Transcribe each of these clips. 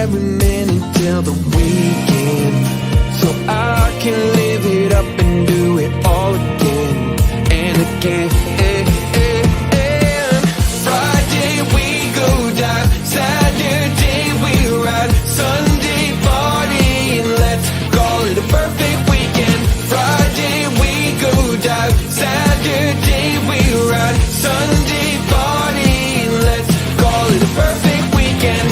every minute till the weekend, so I can live it up and do it all again and again. Friday we go dive, Saturday we ride, Sunday party and let's call it a perfect weekend. Friday we go dive, Saturday we ride, Sunday party and let's call it a perfect weekend.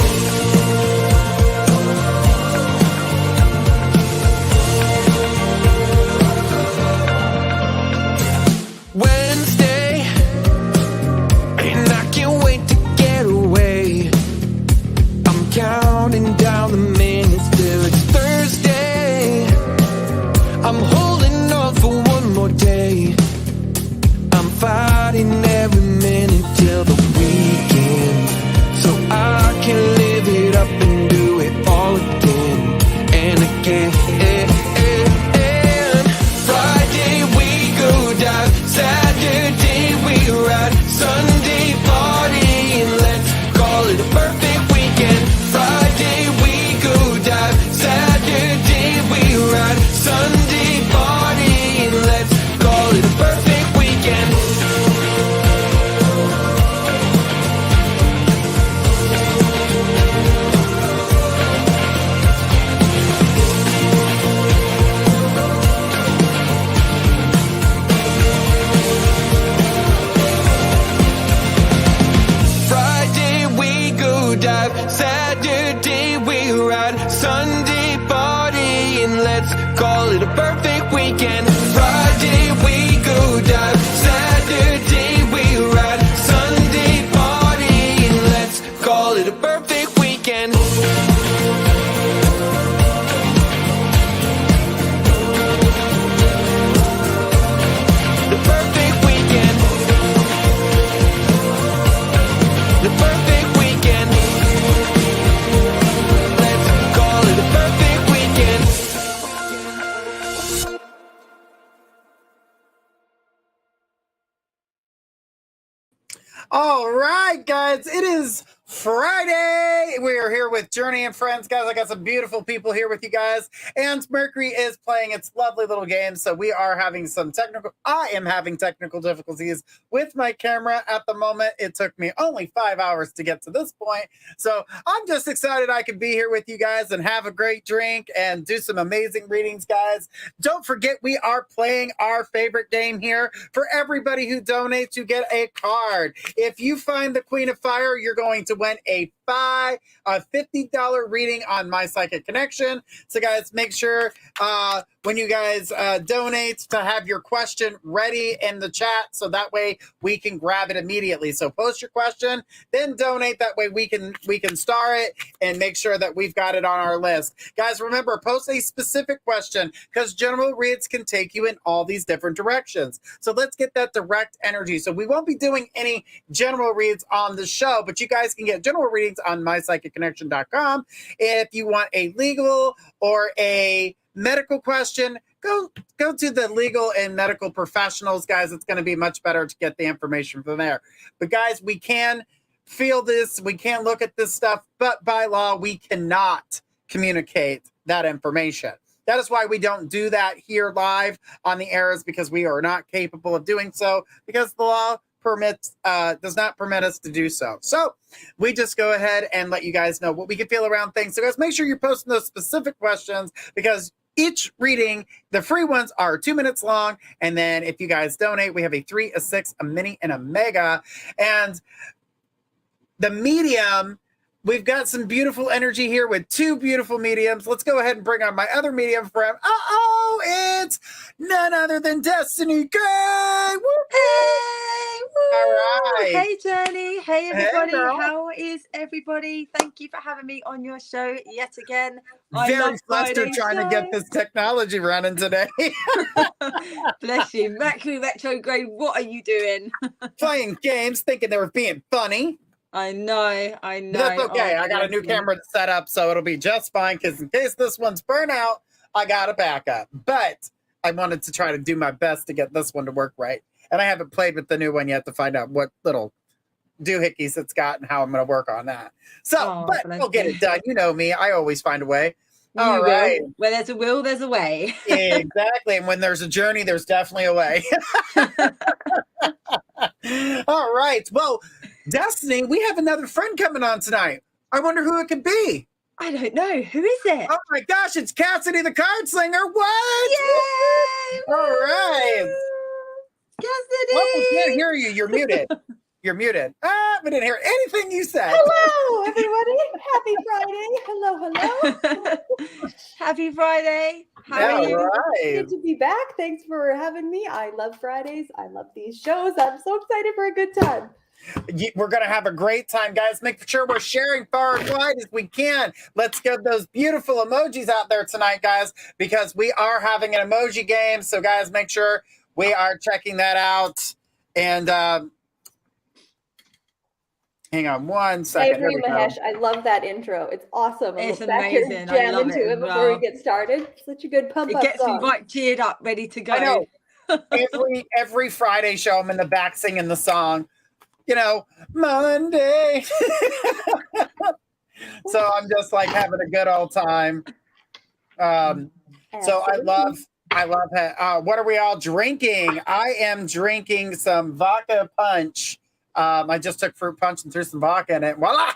Wednesday, and I can't wait to get away. I'm counting down the minutes till it's Thursday. I'm holding on for one more day. I'm fighting every minute till the weekend, so I can live it up and do it all again and again. Friday we go dive, Saturday we ride, Sunday party and let's call it a perfect weekend. Friday we go dive, Saturday we ride, Sunday party and let's call it a perfect weekend. Friday we go dive, Saturday we ride, Sunday party and let's call it a perfect weekend. Friday we go dive, Saturday we ride, Sunday party and let's call it a perfect weekend. The perfect weekend. The perfect weekend. Let's call it a perfect weekend. All right, guys, it is Friday. We are here with Journey and Friends, guys. I got some beautiful people here with you guys, and Mercury is playing its lovely little game. So we are having I am having technical difficulties with my camera at the moment. It took me only 5 hours to get to this point. So I'm just excited I can be here with you guys and have a great drink and do some amazing readings, guys. Don't forget, we are playing our favorite game here. For everybody who donates, you get a card. If you find the Queen of Fire, you're going to win a $50 reading on My Psychic Connection. So guys, make sure when you guys donate to have your question ready in the chat, so that way we can grab it immediately. So post your question, then donate. That way we can star it and make sure that we've got it on our list. Guys, remember, post a specific question, because general reads can take you in all these different directions. So let's get that direct energy. So we won't be doing any general reads on the show, but you guys can get general readings on mypsychicconnection.com. If you want a legal or a medical question, go to the legal and medical professionals, guys. It's going to be much better to get the information from there. But guys, we can feel this, we can look at this stuff, but by law, we cannot communicate that information. That is why we don't do that here live on the air, is because we are not capable of doing so, because the law does not permit us to do so. So we just go ahead and let you guys know what we can feel around things. So guys, make sure you're posting those specific questions, because each reading, the free ones, are 2 minutes long. And then if you guys donate, we have a 3, a 6, a mini, and a mega. And the medium, we've got some beautiful energy here with 2 beautiful mediums. Let's go ahead and bring on my other medium friend. It's none other than Destiny Gray. Hey! Woo! All right. Hey, Journey. Hey, everybody. girl. How is everybody? Thank you for having me on your show yet again. Very flustered trying to get this technology running today. Bless you. Mercury retrograde, what are you doing? Playing games, thinking they were being funny. I know. But that's okay. I got a new camera to set up, so it'll be just fine, because in case this one's burnt out, I got a backup. But I wanted to try to do my best to get this one to work right. And I haven't played with the new one yet to find out what little doohickeys it's got and how I'm going to work on that. So, Oh, but bless we'll get you. it done. You know me. I always find a way. You All will. right. Where there's a will, there's a way. Exactly. And when there's a journey, there's definitely a way. All right. Well, Destiny, we have another friend coming on tonight. I wonder who it could be. I don't know. Who is it? Oh my gosh, it's Cassidy the Card Slinger. What? Yay! All right. Cassidy! Well, we can't hear you. You're muted. You're muted. We didn't hear anything you said. Hello, everybody. Happy Friday. Hello. Happy Friday. How are you? All right. Good to be back. Thanks for having me. I love Fridays. I love these shows. I'm so excited for a good time. We're going to have a great time, guys. Make sure we're sharing far and wide as we can. Let's get those beautiful emojis out there tonight, guys, because we are having an emoji game. So, guys, make sure we are checking that out. And hang on one I second. agree, Here we go. Mahesh. I love that intro. It's awesome. It's back here amazing. I love jamming it to as it before well. we get started. Such a good pump It up gets me song. right cheered up, ready to go. I know. Every Friday show, I'm in the back singing the song. You know, Monday. So I'm just like having a good old time. So I love what are we all drinking? I am drinking some vodka punch. I just took fruit punch and threw some vodka in it. Voila!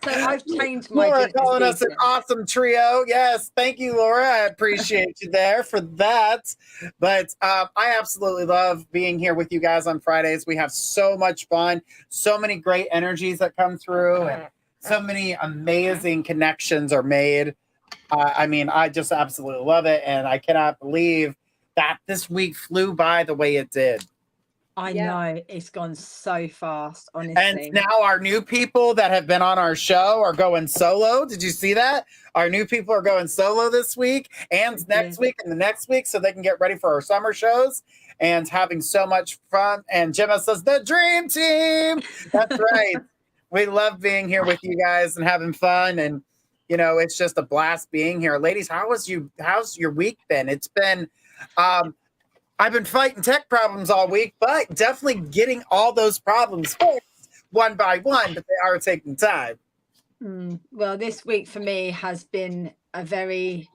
So I've changed my Laura drink this calling us an evening. awesome trio. Yes, thank you, Laura. I appreciate you there for that. But I absolutely love being here with you guys on Fridays. We have so much fun, so many great energies that come through, and so many amazing connections are made. I mean, I just absolutely love it, and I cannot believe that this week flew by the way it did. I Yeah. know it's gone so fast, honestly. And now our new people that have been on our show are going solo. Did you see that? Our new people are going solo this week and next week and the next week so they can get ready for our summer shows and having so much fun. And Gemma says, the dream team. That's right. We love being here with you guys and having fun. And, you know, it's just a blast being here. Ladies, how's your week been? It's been... I've been fighting tech problems all week, but definitely getting all those problems fixed one by one, but they are taking time. Well, this week for me has been a very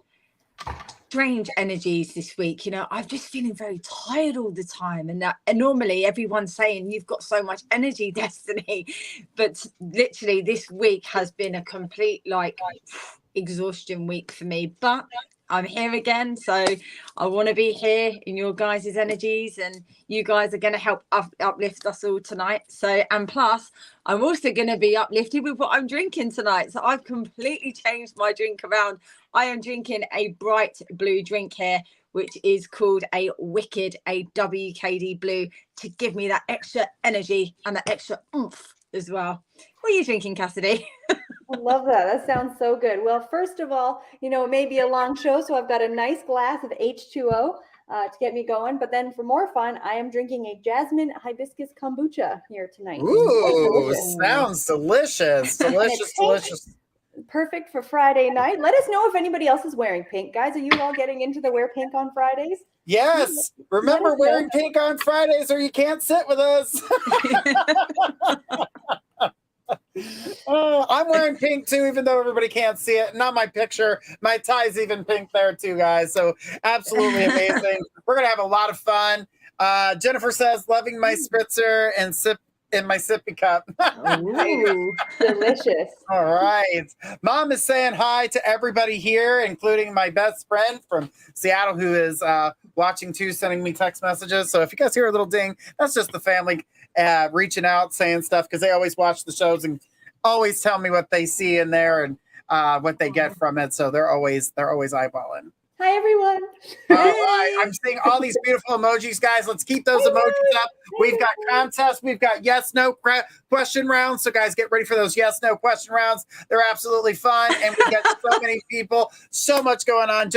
strange energies this week. You know, I'm just feeling very tired all the time. And normally everyone's saying you've got so much energy, Destiny. But literally this week has been a complete exhaustion week for me. But I'm here again, so I want to be here in your guys' energies, and you guys are going to help uplift us all tonight. So, and plus, I'm also going to be uplifted with what I'm drinking tonight. So I've completely changed my drink around. I am drinking a bright blue drink here, which is called a Wicked, a WKD blue, to give me that extra energy and that extra oomph as well. What are you drinking, Cassidy? I love that. That sounds so good. Well, first of all, you know, it may be a long show, so I've got a nice glass of H2O to get me going. But then for more fun, I am drinking a jasmine hibiscus kombucha here tonight. Ooh, sounds delicious. Delicious, delicious. Perfect for Friday night. Let us know if anybody else is wearing pink. Guys, are you all getting into the wear pink on Fridays? Yes. Remember wearing pink on Fridays or you can't sit with us. I'm wearing pink too, even though everybody can't see it. Not my picture. My tie's even pink there too, guys. So absolutely amazing. We're gonna have a lot of fun. Jennifer says, loving my spritzer and sip in my sippy cup. Ooh. Delicious. All right. Mom is saying hi to everybody here, including my best friend from Seattle who is watching too, sending me text messages. So if you guys hear a little ding, that's just the family reaching out, saying stuff, because they always watch the shows and always tell me what they see in there and what they get from it. So they're always eyeballing. Hi, everyone. All right. I'm seeing all these beautiful emojis, guys. Let's keep those emojis up. We've got contests. We've got yes, no question rounds. So, guys, get ready for those yes, no question rounds. They're absolutely fun. And we get so many people. So much going on.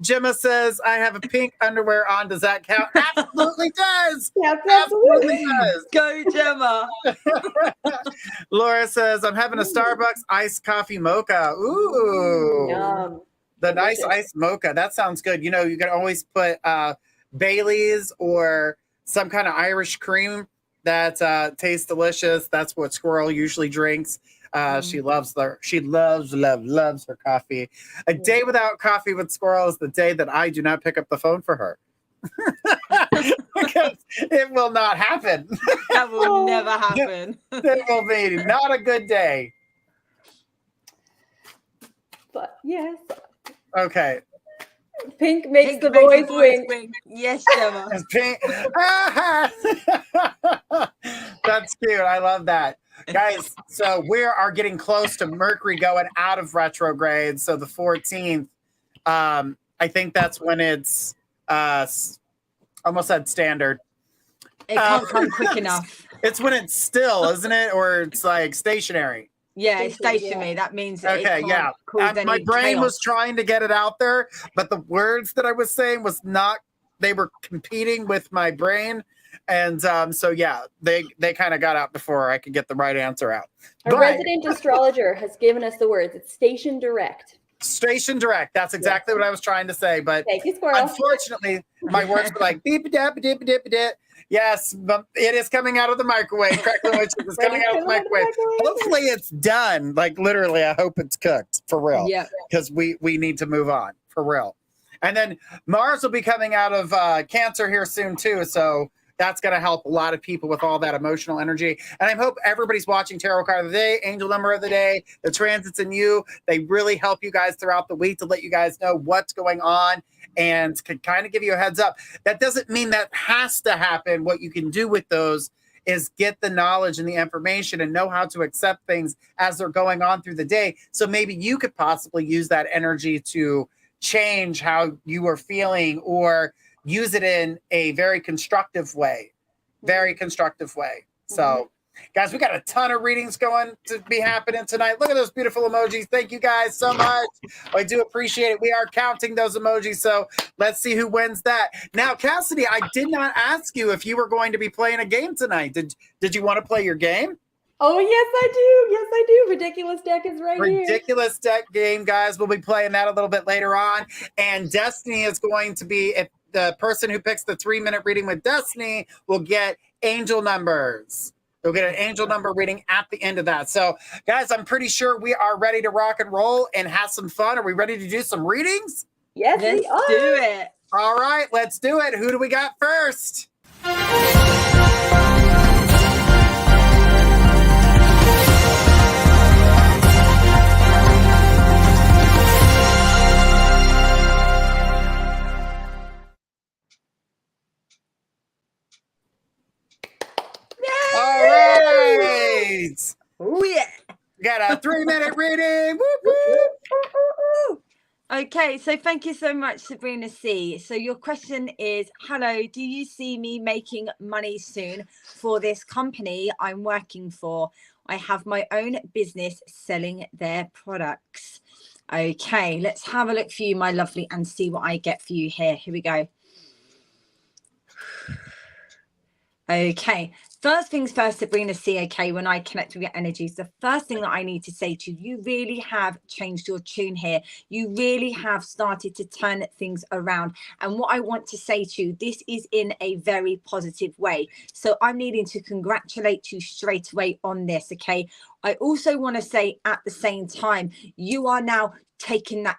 Gemma says, I have a pink underwear on. Does that count? Absolutely does. Yeah, Absolutely does. Go, Gemma. Laura says, I'm having a Starbucks iced coffee mocha. Ooh. Yum. The nice Delicious. iced mocha. That sounds good. You know, you can always put Bailey's or some kind of Irish cream that tastes delicious. That's what Squirrel usually drinks. She loves her coffee. A day without coffee with Squirrel is the day that I do not pick up the phone for her. Because it will not happen. That will never happen. It will be not a good day. But yes. Okay. Pink makes the boys wink. Yes, Gemma. It's pink. That's cute. I love that. Guys, so we are getting close to Mercury going out of retrograde. So the 14th, I think that's when it's almost said standard. It can't come quick enough. It's when it's still, isn't it? Or it's like stationary. Yeah, it's stationary. That means that okay, yeah. My brain was trying to get it out there, but the words that I was saying was not. They were competing with my brain, and so yeah, they kind of got out before I could get the right answer out. Our resident astrologer has given us the words. It's station direct. Station direct. That's exactly what I was trying to say, but thank you, Squirrel. Unfortunately, my words were like beep dap dip dip dip. Yes, but it is coming out of the microwave. Crackling Witches is coming out of the microwave. Hopefully it's done. Like literally, I hope it's cooked for real. Yeah. Because we need to move on for real. And then Mars will be coming out of Cancer here soon too. So that's going to help a lot of people with all that emotional energy. And I hope everybody's watching Tarot Card of the Day, Angel Number of the Day, the transits in you. They really help you guys throughout the week to let you guys know what's going on and can kind of give you a heads up. That doesn't mean that has to happen. What you can do with those is get the knowledge and the information and know how to accept things as they're going on through the day. So maybe you could possibly use that energy to change how you are feeling or use it in a very constructive way. Very constructive way. So, guys, we got a ton of readings going to be happening tonight. Look at those beautiful emojis. Thank you guys so much. I do appreciate it. We are counting those emojis, so let's see who wins that. Now, Cassidy, I did not ask you if you were going to be playing a game tonight. Did you want to play your game? Oh, yes, I do. Yes, I do. Ridiculous Deck is right here. Ridiculous Deck game, guys. We'll be playing that a little bit later on. And Destiny is going to be, if the person who picks the 3-minute reading with Destiny will get angel numbers. They'll get an angel number reading at the end of that. So, guys, I'm pretty sure we are ready to rock and roll and have some fun. Are we ready to do some readings? Yes, let's do it. All right, let's do it. Who do we got first? All right. Oh, yeah. Got a 3-minute reading. Woo, woo. Okay, so thank you so much, Sabrina C. So your question is, hello, do you see me making money soon for this company I'm working for? I have my own business selling their products. Okay, let's have a look for you, my lovely, and see what I get for you here. Here we go. Okay, first things first, Sabrina C. Okay, when I connect with your energies, the first thing that I need to say to you, you really have changed your tune here. You really have started to turn things around. And what I want to say to you, this is in a very positive way. So I'm needing to congratulate you straight away on this. Okay, I also want to say at the same time, you are now taking that,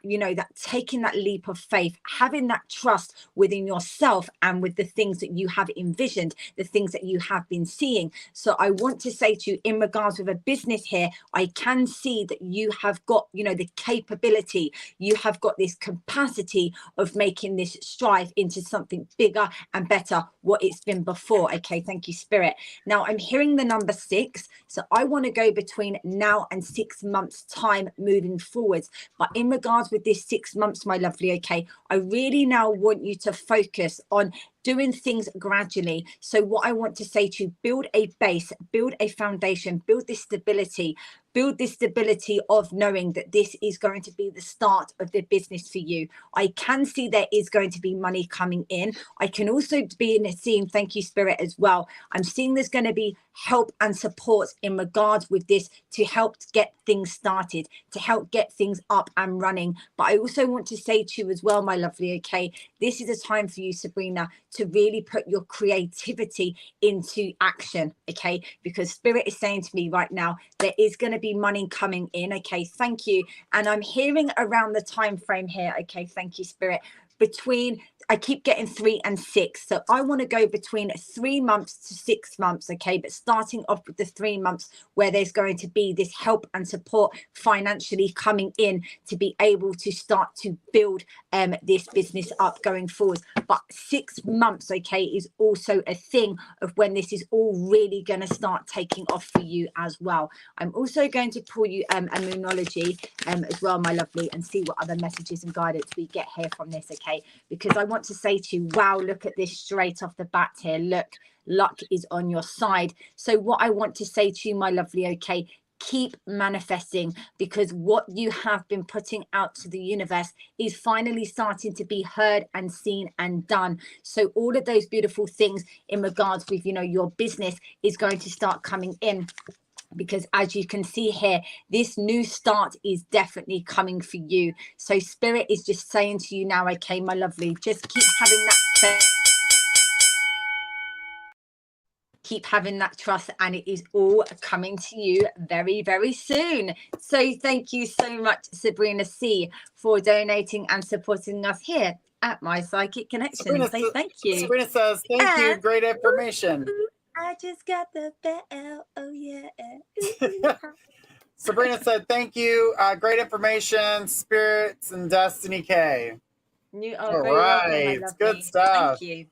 taking that leap of faith, having that trust within yourself and with the things that you have envisioned, the things that you have been seeing. So I want to say to you, in regards with a business here, I can see that you have got, the capability, you have got this capacity of making this strive into something bigger and better what it's been before. Okay, thank you, Spirit. Now I'm hearing the number 6. So I want to go between now and 6 months time moving forwards. But in regards with this 6 months, my lovely, okay, I really now want you to focus on doing things gradually. So what I want to say to you, build a base, build a foundation, build this stability of knowing that this is going to be the start of the business for you. I can see there is going to be money coming in. I can also be in a scene, thank you, Spirit, as well. I'm seeing there's going to be help and support in regards with this to help get things started, to help get things up and running. But I also want to say to you as well, my lovely, okay, this is a time for you, Sabrina, to really put your creativity into action, okay? Because Spirit is saying to me right now, there is going to be money coming in, okay? Thank you. And I'm hearing around the time frame here, okay? Thank you, Spirit. Between, I keep getting 3 and 6, so I want to go between 3 months to 6 months, okay? But starting off with the 3 months where there's going to be this help and support financially coming in to be able to start to build this business up going forward. But 6 months, okay, is also a thing of when this is all really going to start taking off for you as well. I'm also going to pull you a numerology as well, my lovely, and see what other messages and guidance we get here from this, okay? Because I want to say to you, wow, look at this straight off the bat here. Look, luck is on your side. So what I want to say to you, my lovely, okay, keep manifesting, because what you have been putting out to the universe is finally starting to be heard and seen and done. So all of those beautiful things in regards with, you know, your business is going to start coming in. Because as you can see here, this new start is definitely coming for you. So Spirit is just saying to you now, okay, my lovely, just keep having that faith. Keep having that trust, and it is all coming to you very, very soon. So thank you so much, Sabrina C, for donating and supporting us here at My Psychic Connection. Sabrina, So thank you. Sabrina says, thank you. Great information. I just got the bell. Oh, yeah. Sabrina said, thank you. Great information. Spirits and Destiny K. All right. Good stuff. Thank you.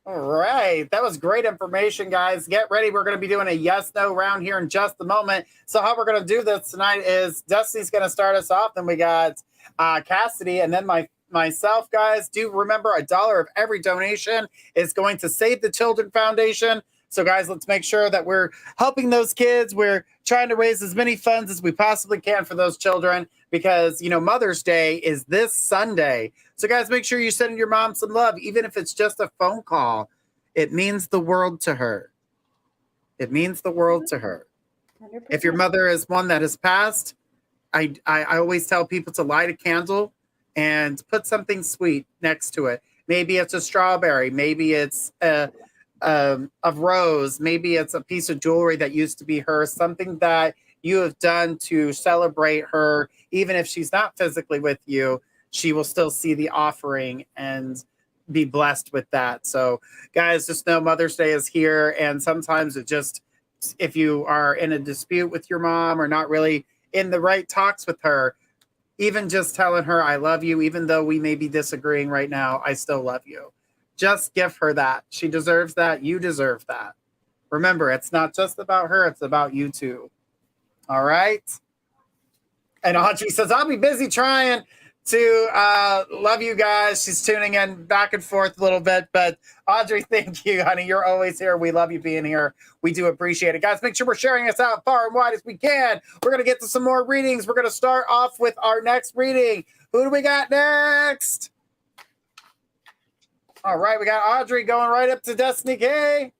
All right. That was great information, guys. Get ready. We're going to be doing a yes-no round here in just a moment. So how we're going to do this tonight is Destiny's going to start us off. Then we got Cassidy, and then myself, guys. Do remember, $1 of every donation is going to Save the Children Foundation. So, guys, let's make sure that we're helping those kids. We're trying to raise as many funds as we possibly can for those children because, you know, Mother's Day is this Sunday. So, guys, make sure you send your mom some love, even if it's just a phone call. It means the world to her. It means the world to her. 100%. If your mother is one that has passed, I always tell people to light a candle and put something sweet next to it. Maybe it's a strawberry. Maybe it's a rose, maybe it's a piece of jewelry that used to be hers, something that you have done to celebrate her. Even if she's not physically with you, she will still see the offering and be blessed with that. So guys, just know Mother's Day is here, and sometimes it just, if you are in a dispute with your mom or not really in the right talks with her, even just telling her I love you, even though we may be disagreeing right now, I still love you. Just give her that. She deserves that. You deserve that. Remember, it's not just about her. It's about you too. All right? And Audrey says, I'll be busy trying to love you guys. She's tuning in back and forth a little bit. But Audrey, thank you, honey. You're always here. We love you being here. We do appreciate it. Guys, make sure we're sharing us out far and wide as we can. We're going to get to some more readings. We're going to start off with our next reading. Who do we got next? All right, we got Audrey going right up to Destiny K.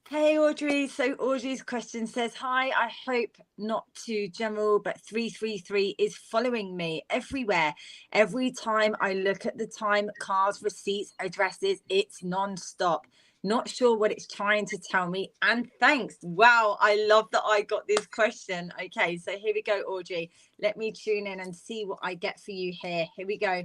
Hey, Audrey. So Audrey's question says, hi, I hope not too general, but 333 is following me everywhere. Every time I look at the time, cars, receipts, addresses, it's non-stop. Not sure what it's trying to tell me. And thanks. Wow, I love that I got this question. Okay, so here we go, Audrey. Let me tune in and see what I get for you here. Here we go.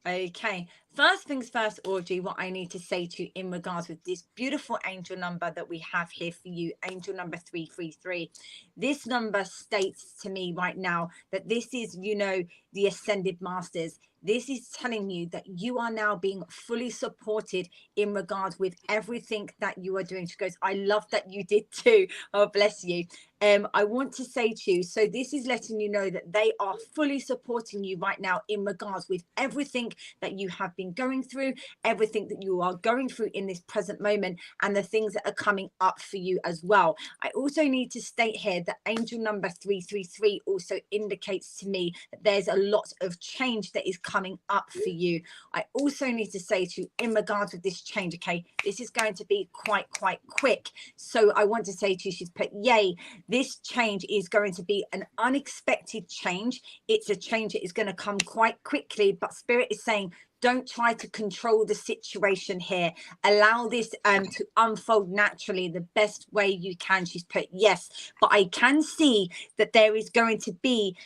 Okay, first things first, Audrey, what I need to say to you in regards with this beautiful angel number that we have here for you, angel number 333. This number states to me right now that this is, you know, the ascended masters. This is telling you that you are now being fully supported in regards with everything that you are doing. She goes, I love that you did too. Oh, bless you. I want to say to you, so this is letting you know that they are fully supporting you right now in regards with everything that you have been going through, everything that you are going through in this present moment, and the things that are coming up for you as well. I also need to state here that angel number 333 also indicates to me that there's a lot of change that is coming up for you. I also need to say to you in regards with this change, okay, this is going to be quite quick. So I want to say to you, she's put, yay, this change is going to be an unexpected change. It's a change that is going to come quite quickly, but Spirit is saying, Don't try to control the situation here. Allow this to unfold naturally the best way you can. She's put, yes, but I can see that there is going to be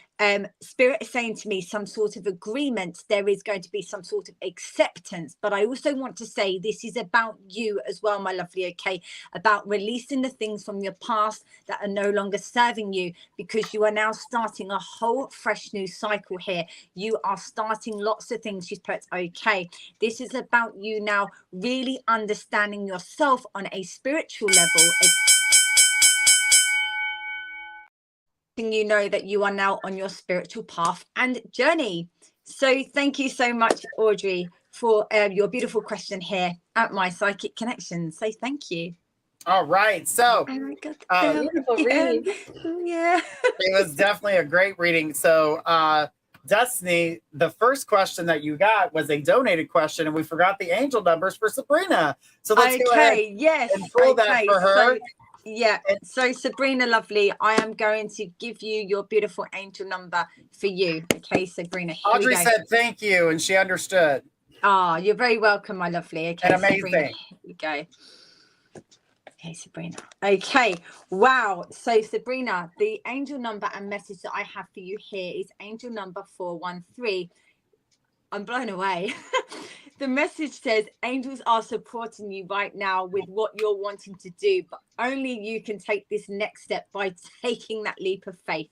spirit is saying to me some sort of agreement. There is going to be some sort of acceptance, but I also want to say this is about you as well, my lovely. Okay, about releasing the things from your past that are no longer serving you, because you are now starting a whole fresh new cycle here. You are starting lots of things. She's put, okay, this is about you now really understanding yourself on a spiritual level. You know that you are now on your spiritual path and journey. So thank you so much, Audrey, for your beautiful question here at My Psychic Connection. So thank you. All right. So Beautiful reading. Yeah. it was definitely a great reading. So Destiny, the first question that you got was a donated question, and we forgot the angel numbers for Sabrina. So let's go ahead and pull that for her. So Sabrina, lovely, I am going to give you your beautiful angel number for you. Okay, Sabrina, here Audrey said thank you, and she understood. Oh, you're very welcome, my lovely. Okay, and amazing. Sabrina, here we go. Okay, Sabrina. Okay, wow. So Sabrina, the angel number and message that I have for you here is angel number 413. I'm blown away. The message says angels are supporting you right now with what you're wanting to do, but only you can take this next step by taking that leap of faith.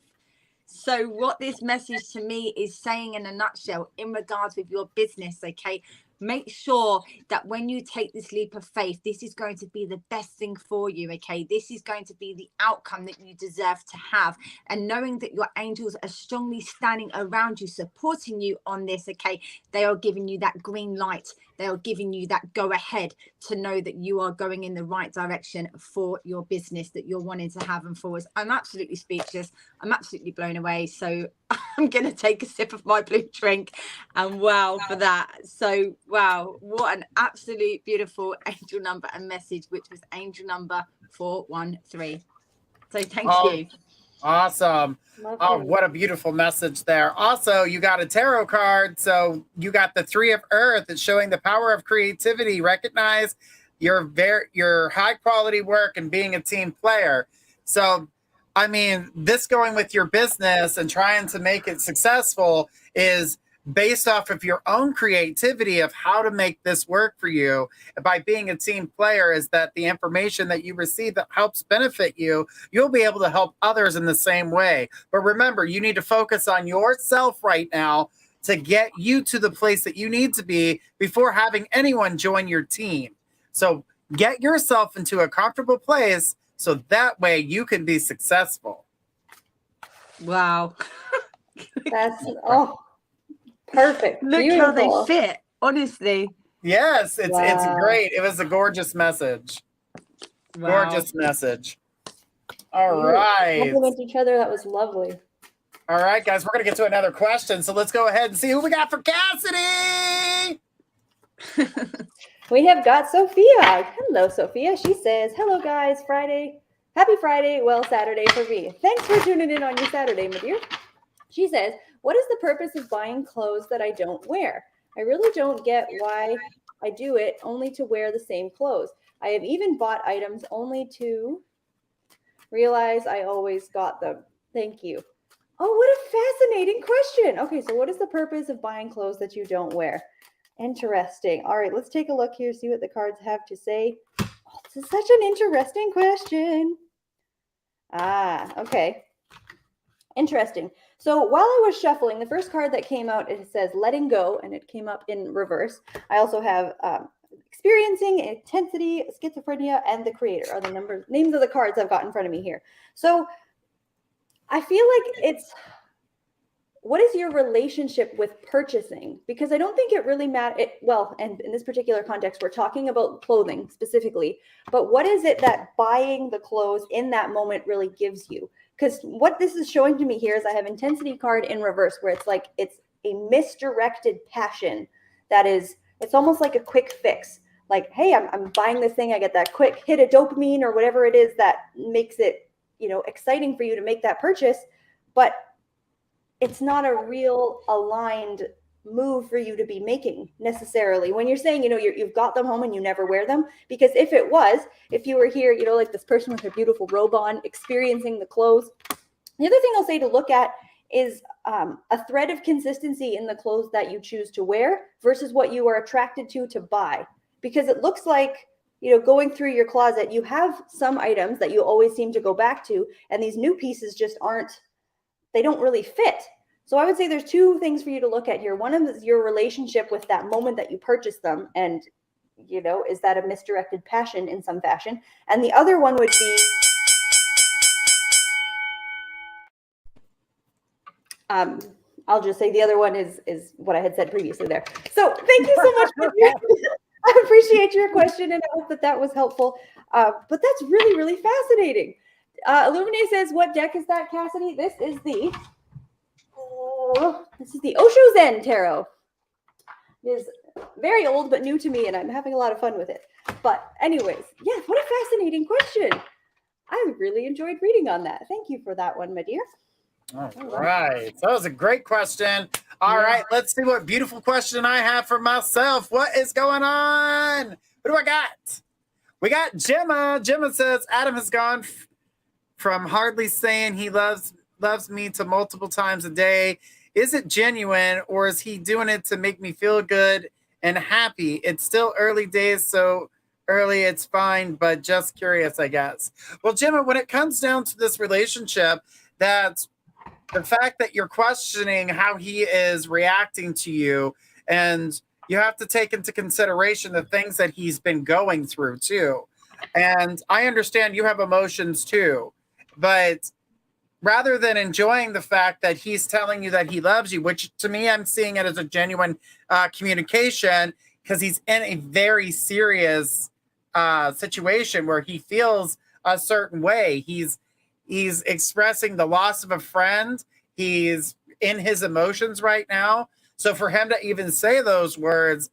So what this message to me is saying in a nutshell in regards with your business, okay, make sure that when you take this leap of faith, this is going to be the best thing for you, okay? This is going to be the outcome that you deserve to have. And knowing that your angels are strongly standing around you, supporting you on this, okay? They are giving you that green light. They are giving you that go ahead to know that you are going in the right direction for your business that you're wanting to have and forward. I'm absolutely speechless. I'm absolutely blown away. So I'm going to take a sip of my blue drink and wow for that. So wow, what an absolute beautiful angel number and message, which was angel number 413. So thank you. Awesome. Oh, what a beautiful message there. Also, you got a tarot card. So you got the 3 of Earth. It's showing the power of creativity. Recognize your high quality work and being a team player. So, I mean, this going with your business and trying to make it successful is based off of your own creativity of how to make this work for you. By being a team player, is that the information that you receive that helps benefit you, you'll be able to help others in the same way. But remember, you need to focus on yourself right now to get you to the place that you need to be before having anyone join your team. So get yourself into a comfortable place so that way you can be successful. Wow. That's perfect. Look Beautiful. how they fit, honestly. Yes, it's great. It was a gorgeous message. Wow. Gorgeous message. All right. Compliment each other. That was lovely. All right, guys, we're going to get to another question. So let's go ahead and see who we got for Cassidy. We have got Sophia. Hello, Sophia. She says, hello, guys. Friday. Happy Friday. Well, Saturday for me. Thanks for tuning in on your Saturday, my dear. She says, what is the purpose of buying clothes that I don't wear? I really don't get why I do it only to wear the same clothes. I have even bought items only to realize I always got them. Thank you. Oh, what a fascinating question. Okay, so what is the purpose of buying clothes that you don't wear? Interesting. All right, let's take a look here, see what the cards have to say. Oh, this is such an interesting question. Okay. Interesting. So while I was shuffling, the first card that came out, it says letting go, and it came up in reverse. I also have experiencing, intensity, schizophrenia, and the creator are the names of the cards I've got in front of me here. So I feel like it's, what is your relationship with purchasing? Because I don't think it really matters. Well, and in this particular context, we're talking about clothing specifically, but what is it that buying the clothes in that moment really gives you? Because what this is showing to me here is I have intensity card in reverse, where it's like it's a misdirected passion that is, it's almost like a quick fix. Like, hey, I'm buying this thing. I get that quick hit of dopamine or whatever it is that makes it, exciting for you to make that purchase. But it's not a real aligned move for you to be making necessarily when you're saying, you've got them home and you never wear them. Because if you were here, like this person with her beautiful robe on, experiencing the clothes. The other thing I'll say to look at is a thread of consistency in the clothes that you choose to wear versus what you are attracted to buy. Because it looks like, going through your closet, you have some items that you always seem to go back to, and these new pieces just they don't really fit. So I would say there's two things for you to look at here. One of them is your relationship with that moment that you purchased them, and is that a misdirected passion in some fashion? And the other one would be I'll just say the other one is what I had said previously there. So thank you so much. I appreciate your question, and I hope that was helpful. But that's really, really fascinating. Illuminate says, what deck is that, Cassidy? This is the Osho Zen Tarot. It is very old but new to me, and I'm having a lot of fun with it. But anyways, yeah, what a fascinating question. I really enjoyed reading on that. Thank you for that one, my dear. All right. That was a great question. All right. Let's see what beautiful question I have for myself. What is going on? What do I got? We got Gemma. Gemma says, Adam has gone from hardly saying he loves me to multiple times a day. Is it genuine, or is he doing it to make me feel good and happy? It's still early days, so early it's fine, but just curious, I guess. Well, Gemma, when it comes down to this relationship, that's the fact that you're questioning how he is reacting to you, and you have to take into consideration the things that he's been going through too. And I understand you have emotions too, but rather than enjoying the fact that he's telling you that he loves you, which to me, I'm seeing it as a genuine communication, because he's in a very serious situation where he feels a certain way. He's expressing the loss of a friend. He's in his emotions right now. So for him to even say those words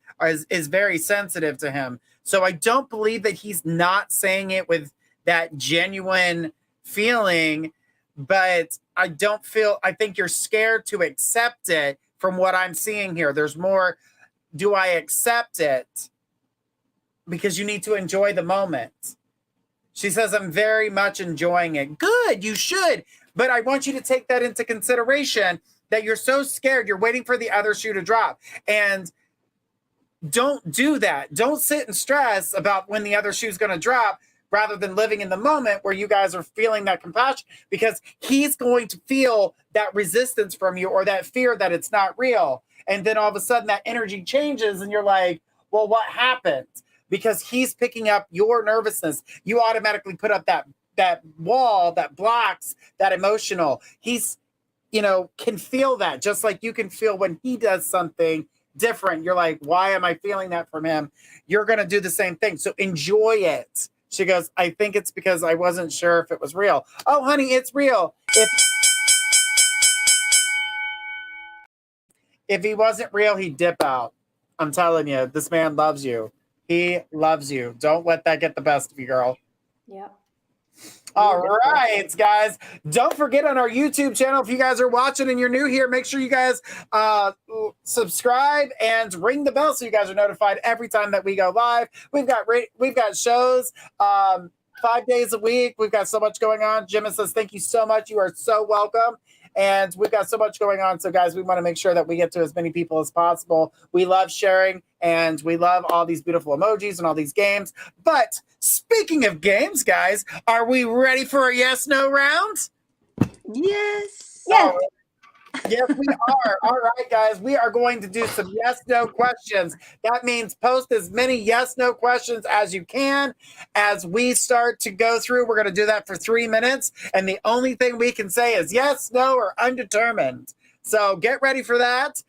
is very sensitive to him. So I don't believe that he's not saying it with that genuine feeling, but I think you're scared to accept it from what I'm seeing here. There's more, do I accept it? Because you need to enjoy the moment. She says, I'm very much enjoying it. Good, you should. But I want you to take that into consideration, that you're so scared. You're waiting for the other shoe to drop. And don't do that. Don't sit and stress about when the other shoe is going to drop, rather than living in the moment where you guys are feeling that compassion, because he's going to feel that resistance from you, or that fear that it's not real. And then all of a sudden that energy changes and you're like, well, what happened? Because he's picking up your nervousness. You automatically put up that wall that blocks that emotional. He's, can feel that, just like you can feel when he does something different. You're like, why am I feeling that from him? You're going to do the same thing. So enjoy it. She goes, I think it's because I wasn't sure if it was real. Oh, honey, it's real. If he wasn't real, he'd dip out. I'm telling you, this man loves you. He loves you. Don't let that get the best of you, girl. Yeah. All right, guys. Don't forget, on our YouTube channel, if you guys are watching and you're new here, make sure you guys subscribe and ring the bell so you guys are notified every time that we go live. We've got shows 5 days a week. We've got so much going on. Gemma says, thank you so much. You are so welcome. And we've got so much going on. So, guys, we want to make sure that we get to as many people as possible. We love sharing, and we love all these beautiful emojis and all these games. But speaking of games, guys, are we ready for a yes-no round? Yes. Yes. Yes, we are. All right, guys, we are going to do some yes-no questions. That means post as many yes-no questions as you can. As we start to go through, we're going to do that for 3 minutes. And the only thing we can say is yes, no, or undetermined. So get ready for that.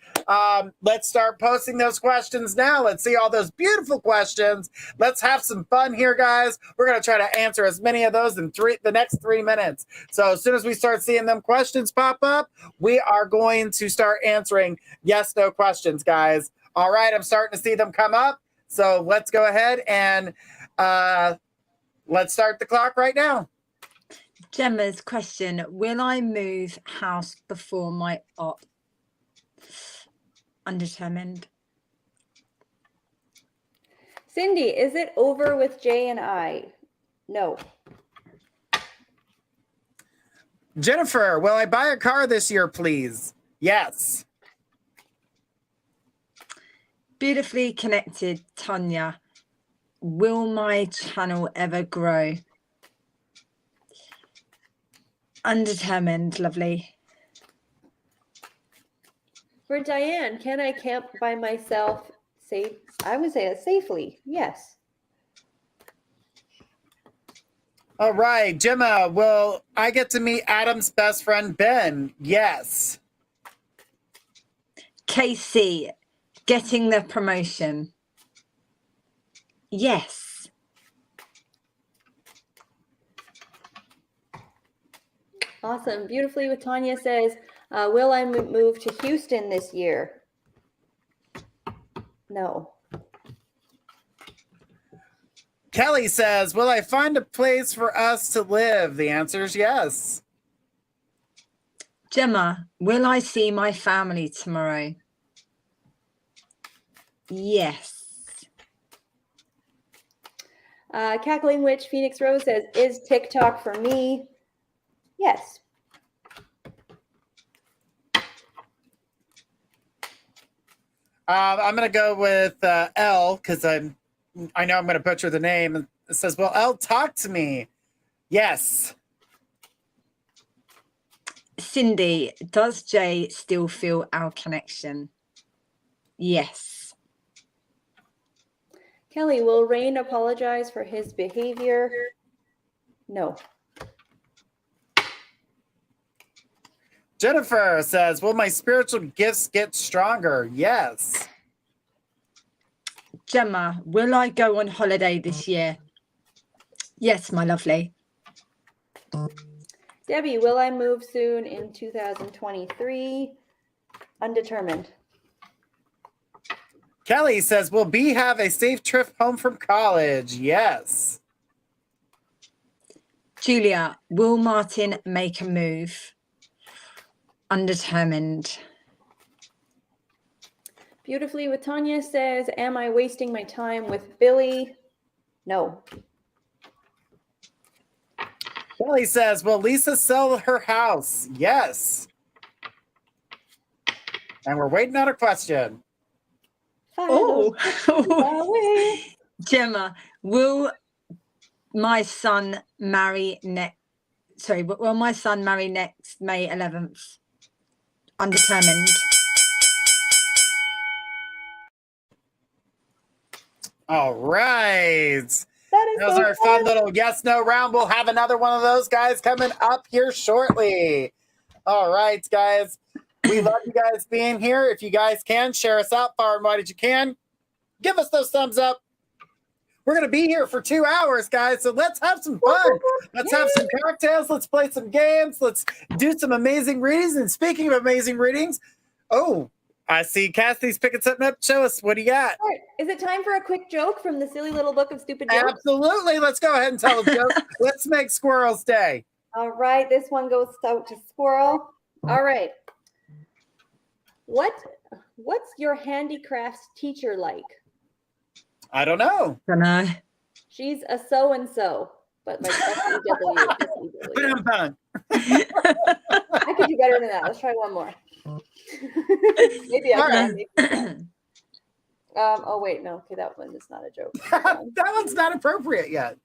Let's start posting those questions now. Let's see all those beautiful questions. Let's have some fun here, guys. We're going to try to answer as many of those in the next 3 minutes. So as soon as we start seeing them questions pop up, we are going to start answering yes, no questions, guys. All right, I'm starting to see them come up. So let's go ahead and let's start the clock right now. Gemma's question, will I move house before my op? Undetermined. Cindy, is it over with Jay and I? No. Jennifer, will I buy a car this year, please? Yes. Beautifully connected, Tanya. Will my channel ever grow? Undetermined, lovely. For Diane, can I camp by myself? Safe? I would say that safely. Yes. All right, Gemma, will I get to meet Adam's best friend, Ben? Yes. Casey, getting the promotion. Yes. Awesome. Beautifully with Tanya says, will I move to Houston this year? No. Kelly says, will I find a place for us to live? The answer is yes. Gemma, will I see my family tomorrow? Yes. Cackling Witch Phoenix Rose says, is TikTok for me? Yes. I'm going to go with L because I know I'm going to butcher the name. It says, well, L, talk to me. Yes. Cindy, does Jay still feel our connection? Yes. Kelly, will Rain apologize for his behavior? No. Jennifer says, will my spiritual gifts get stronger? Yes. Gemma, will I go on holiday this year? Yes, my lovely. Debbie, will I move soon in 2023? Undetermined. Kelly says, will B have a safe trip home from college? Yes. Julia, will Martin make a move? Undetermined. Beautifully with Tanya says, am I wasting my time with Billy? No. Kelly says, will Lisa sell her house? Yes. And we're waiting on a question. Oh. Away. Gemma, will my son marry next? Sorry, will my son marry next May 11th? Undetermined. All right. That is Those so are a fun little yes/no round. We'll have another one of those guys coming up here shortly. All right, guys. We love you guys being here. If you guys can, share us out far and wide as you can. Give us those thumbs up. We're going to be here for 2 hours, guys. So let's have some fun. Let's have some cocktails. Let's play some games. Let's do some amazing readings. And speaking of amazing readings, oh, I see Cassie's picking something up. Show us. What do you got? All right. Is it time for a quick joke from the silly little book of stupid jokes? Absolutely. Let's go ahead and tell a joke. Let's make Squirrel's Day. All right. This one goes out to Squirrel. All right. What's your handicrafts teacher like? I don't know. Don't know. She's a so-and-so, but like S-E-W. Ba-dum-bum. I could do better than that. Let's try one more. Maybe I can. Maybe. Oh wait, no. Okay, that one is not a joke. That one's not appropriate yet.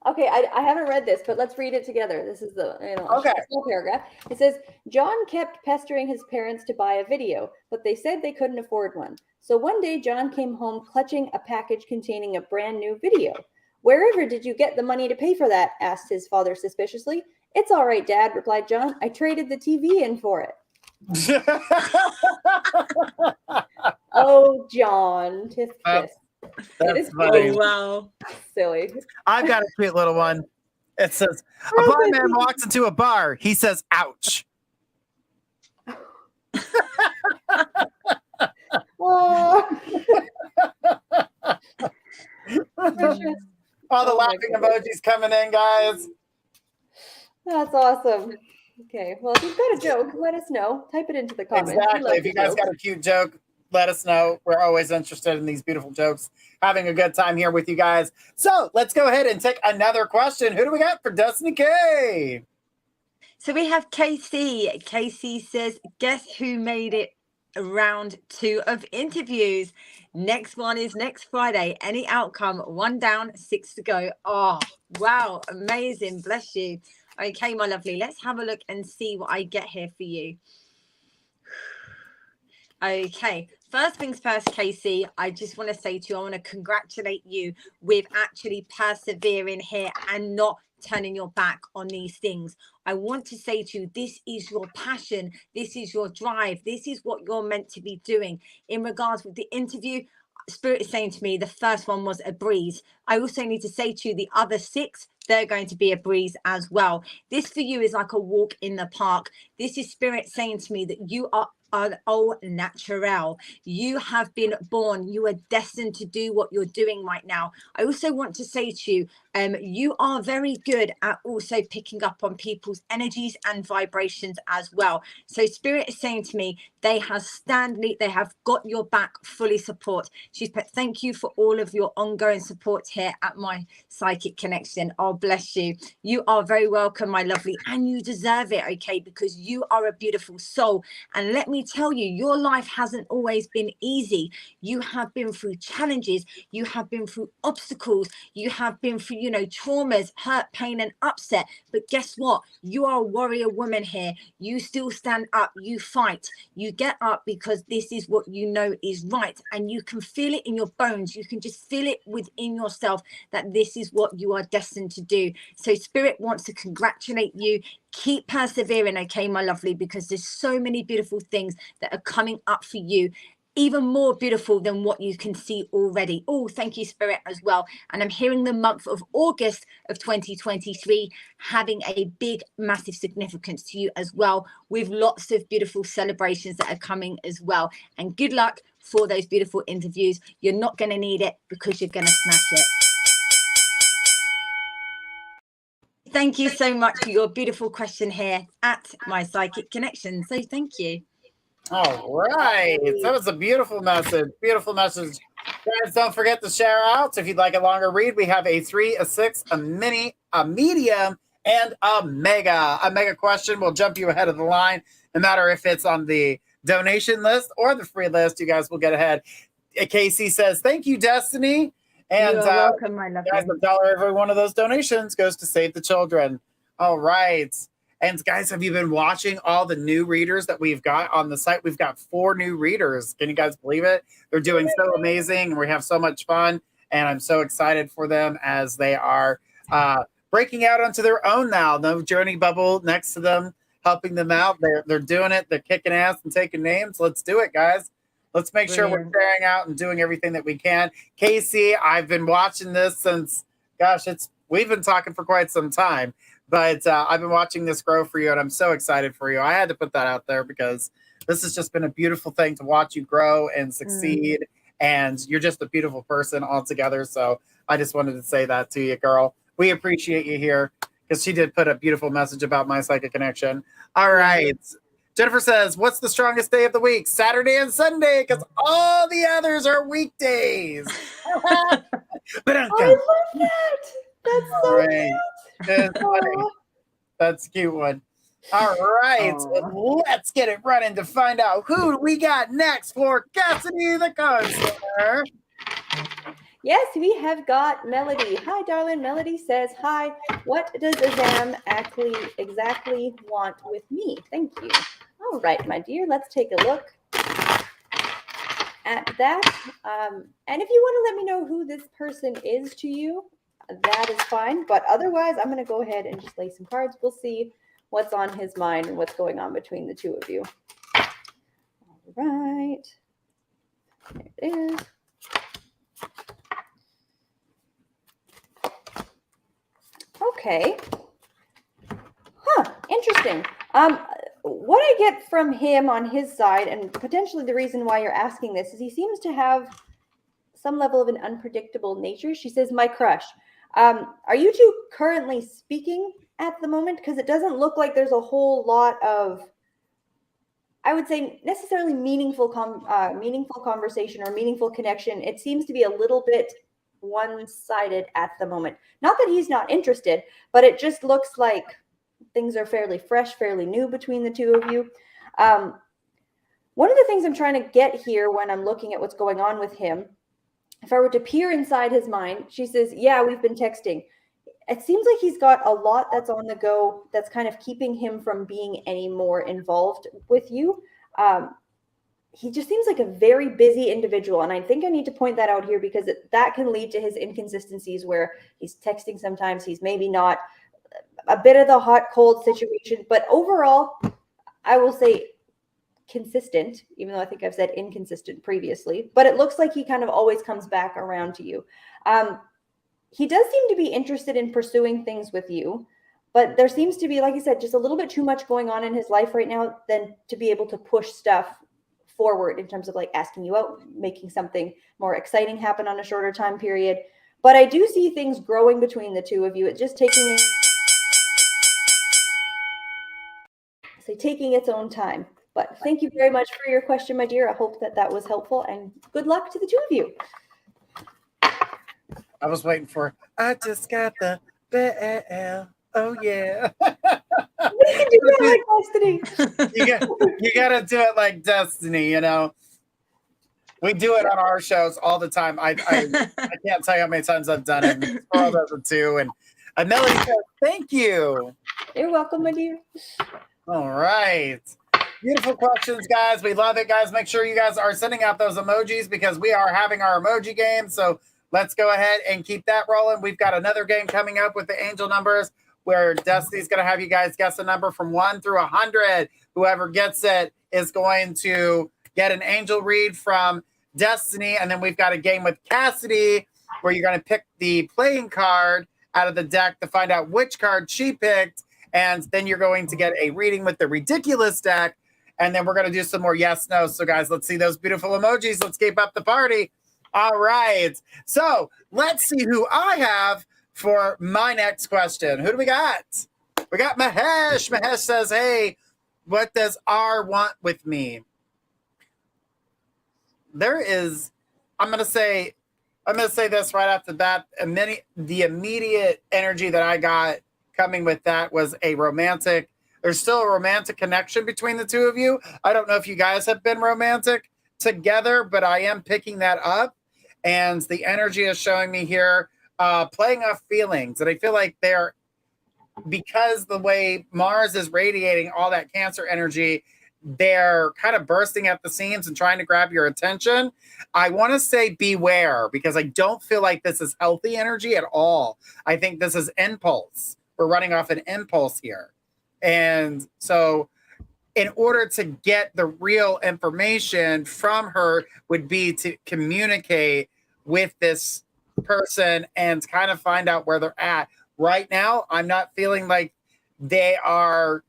Okay, I haven't read this, but let's read it together. This is the Okay. small paragraph. It says, John kept pestering his parents to buy a video, but they said they couldn't afford one. So one day, John came home clutching a package containing a brand new video. Wherever did you get the money to pay for that? Asked his father suspiciously. It's all right, Dad, replied John. I traded the TV in for it. Oh, John. Tisk, tisk. That's funny. Oh, wow. Silly. I've got a cute little one. It says, a blind man walks into a bar. He says, ouch. Oh. All the laughing emojis coming in, guys. That's awesome. Okay. Well, if you've got a joke, let us know. Type it into the comments. Exactly. If you guys got a cute joke, let us know. We're always interested in these beautiful jokes. Having a good time here with you guys. So let's go ahead and take another question. Who do we got for Destiny K? So we have Casey. Casey says, guess who made it round 2 of interviews? Next one is next Friday. Any outcome? 1 down, 6 to go. Oh, wow. Amazing. Bless you. Okay, my lovely. Let's have a look and see what I get here for you. Okay, first things first, Casey, I just want to say to you, I want to congratulate you with actually persevering here and not turning your back on these things. I want to say to you, this is your passion. This is your drive. This is what you're meant to be doing. In regards with the interview, Spirit is saying to me, the first one was a breeze. I also need to say to you, the other 6, they're going to be a breeze as well. This for you is like a walk in the park. This is Spirit saying to me that you are an au naturel. You have been born. You are destined to do what you're doing right now. I also want to say to you, you are very good at also picking up on people's energies and vibrations as well. So Spirit is saying to me, they have got your back, fully support. She's put, thank you for all of your ongoing support here at my Psychic Connection. Oh, bless you. You are very welcome, my lovely, and you deserve it, okay, because you are a beautiful soul. And let me tell you, your life hasn't always been easy. You have been through challenges. You have been through obstacles. You have been through, traumas, hurt, pain, and upset. But guess what? You are a warrior woman here. You still stand up. You fight. You get up because this is what you know is right. And you can feel it in your bones. You can just feel it within yourself that this is what you are destined to do. So Spirit wants to congratulate you. Keep persevering, okay, my lovely, because there's so many beautiful things that are coming up for you, even more beautiful than what you can see already. Oh, thank you, Spirit, as well. And I'm hearing the month of August of 2023 having a big, massive significance to you as well, with lots of beautiful celebrations that are coming as well. And good luck for those beautiful interviews. You're not going to need it because you're going to smash it. Thank you so much for your beautiful question here at my Psychic Connection. So thank you. All right. That was a beautiful message. Beautiful message. Guys, don't forget the shout outs. If you'd like a longer read, we have a 3, a 6, a mini, a medium, and a mega. A mega question will jump you ahead of the line. No matter if it's on the donation list or the free list, you guys will get ahead. Casey says, thank you, Destiny. And you're welcome, my lovely. guys, $1 every one of those donations goes to Save the Children. All right. And guys, have you been watching all the new readers that we've got on the site? We've got 4 new readers. Can you guys believe it? They're doing so amazing. We have so much fun. And I'm so excited for them as they are breaking out onto their own now. No journey bubble next to them, helping them out. They're doing it. They're kicking ass and taking names. Let's do it, guys. Let's make sure we're sharing out and doing everything that we can. Casey, I've been watching this since, we've been talking for quite some time, but I've been watching this grow for you, and I'm so excited for you. I had to put that out there because this has just been a beautiful thing to watch you grow and succeed, and you're just a beautiful person altogether. So I just wanted to say that to you, girl. We appreciate you here because she did put a beautiful message about my Psychic Connection. All right. Jennifer says, what's the strongest day of the week? Saturday and Sunday, because all the others are weekdays. But I love that. That's so right. cute. That's a cute one. All right. Let's get it running to find out who we got next for Cassidy the Counselor. Yes, we have got Melody. Hi, darling. Melody says, hi, what does Azam exactly want with me? Thank you. All right, my dear, let's take a look at that. And if you want to let me know who this person is to you, that is fine. But otherwise, I'm going to go ahead and just lay some cards. We'll see what's on his mind and what's going on between the two of you. All right. There it is. Okay. Huh. Interesting. What I get from him on his side, and potentially the reason why you're asking this, is he seems to have some level of an unpredictable nature. She says, my crush. Are you two currently speaking at the moment? Because it doesn't look like there's a whole lot of, I would say, necessarily meaningful conversation or meaningful connection. It seems to be a little bit one-sided at the moment. Not that he's not interested, but it just looks like things are fairly fresh, fairly new between the two of you. One of the things I'm trying to get here when I'm looking at what's going on with him, if I were to peer inside his mind, she says, yeah, we've been texting. It seems like he's got a lot that's on the go that's kind of keeping him from being any more involved with you. He just seems like a very busy individual. And I think I need to point that out here because that can lead to his inconsistencies where he's texting sometimes, he's maybe not, a bit of the hot, cold situation. But overall, I will say consistent, even though I think I've said inconsistent previously. But it looks like he kind of always comes back around to you. He does seem to be interested in pursuing things with you. But there seems to be, like I said, just a little bit too much going on in his life right now than to be able to push stuff forward in terms of like asking you out, making something more exciting happen on a shorter time period. But I do see things growing between the two of you. It's just taking its own time. But thank you very much for your question, my dear. I hope that was helpful, and good luck to the two of you. I was waiting for, I just got the bell. Oh, yeah. We can do that like Destiny. You got to do it like Destiny, you know. We do it on our shows all the time. I can't tell you how many times I've done it. All does it too. And Melody says, thank you. You're welcome, my dear. All right. Beautiful questions, guys. We love it, guys. Make sure you guys are sending out those emojis because we are having our emoji game. So let's go ahead and keep that rolling. We've got another game coming up with the angel numbers where Destiny's going to have you guys guess a number from 1 through 100. Whoever gets it is going to get an angel read from Destiny. And then we've got a game with Cassidy where you're going to pick the playing card out of the deck to find out which card she picked. And then you're going to get a reading with the ridiculous deck. And then we're going to do some more yes, no. So, guys, let's see those beautiful emojis. Let's keep up the party. All right. So let's see who I have for my next question. Who do we got? We got Mahesh. Mahesh says, hey, what does R want with me? There is, I'm going to say this right off the bat. The immediate energy that I got coming with that was a romantic. There's still a romantic connection between the two of you. I don't know if you guys have been romantic together, but I am picking that up. And the energy is showing me here playing off feelings. And I feel like they're, because the way Mars is radiating all that Cancer energy, they're kind of bursting at the seams and trying to grab your attention. I want to say beware because I don't feel like this is healthy energy at all. I think this is impulse. We're running off an impulse here. And so in order to get the real information from her would be to communicate with this person and kind of find out where they're at. Right now, I'm not feeling like they are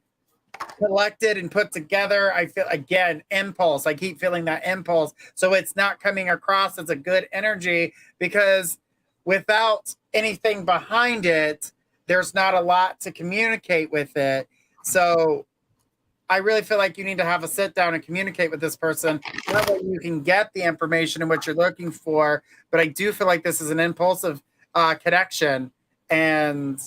collected and put together. I feel, again, impulse. I keep feeling that impulse. So it's not coming across as a good energy because without anything behind it, there's not a lot to communicate with it. So I really feel like you need to have a sit down and communicate with this person. That way you can get the information and what you're looking for. But I do feel like this is an impulsive connection. And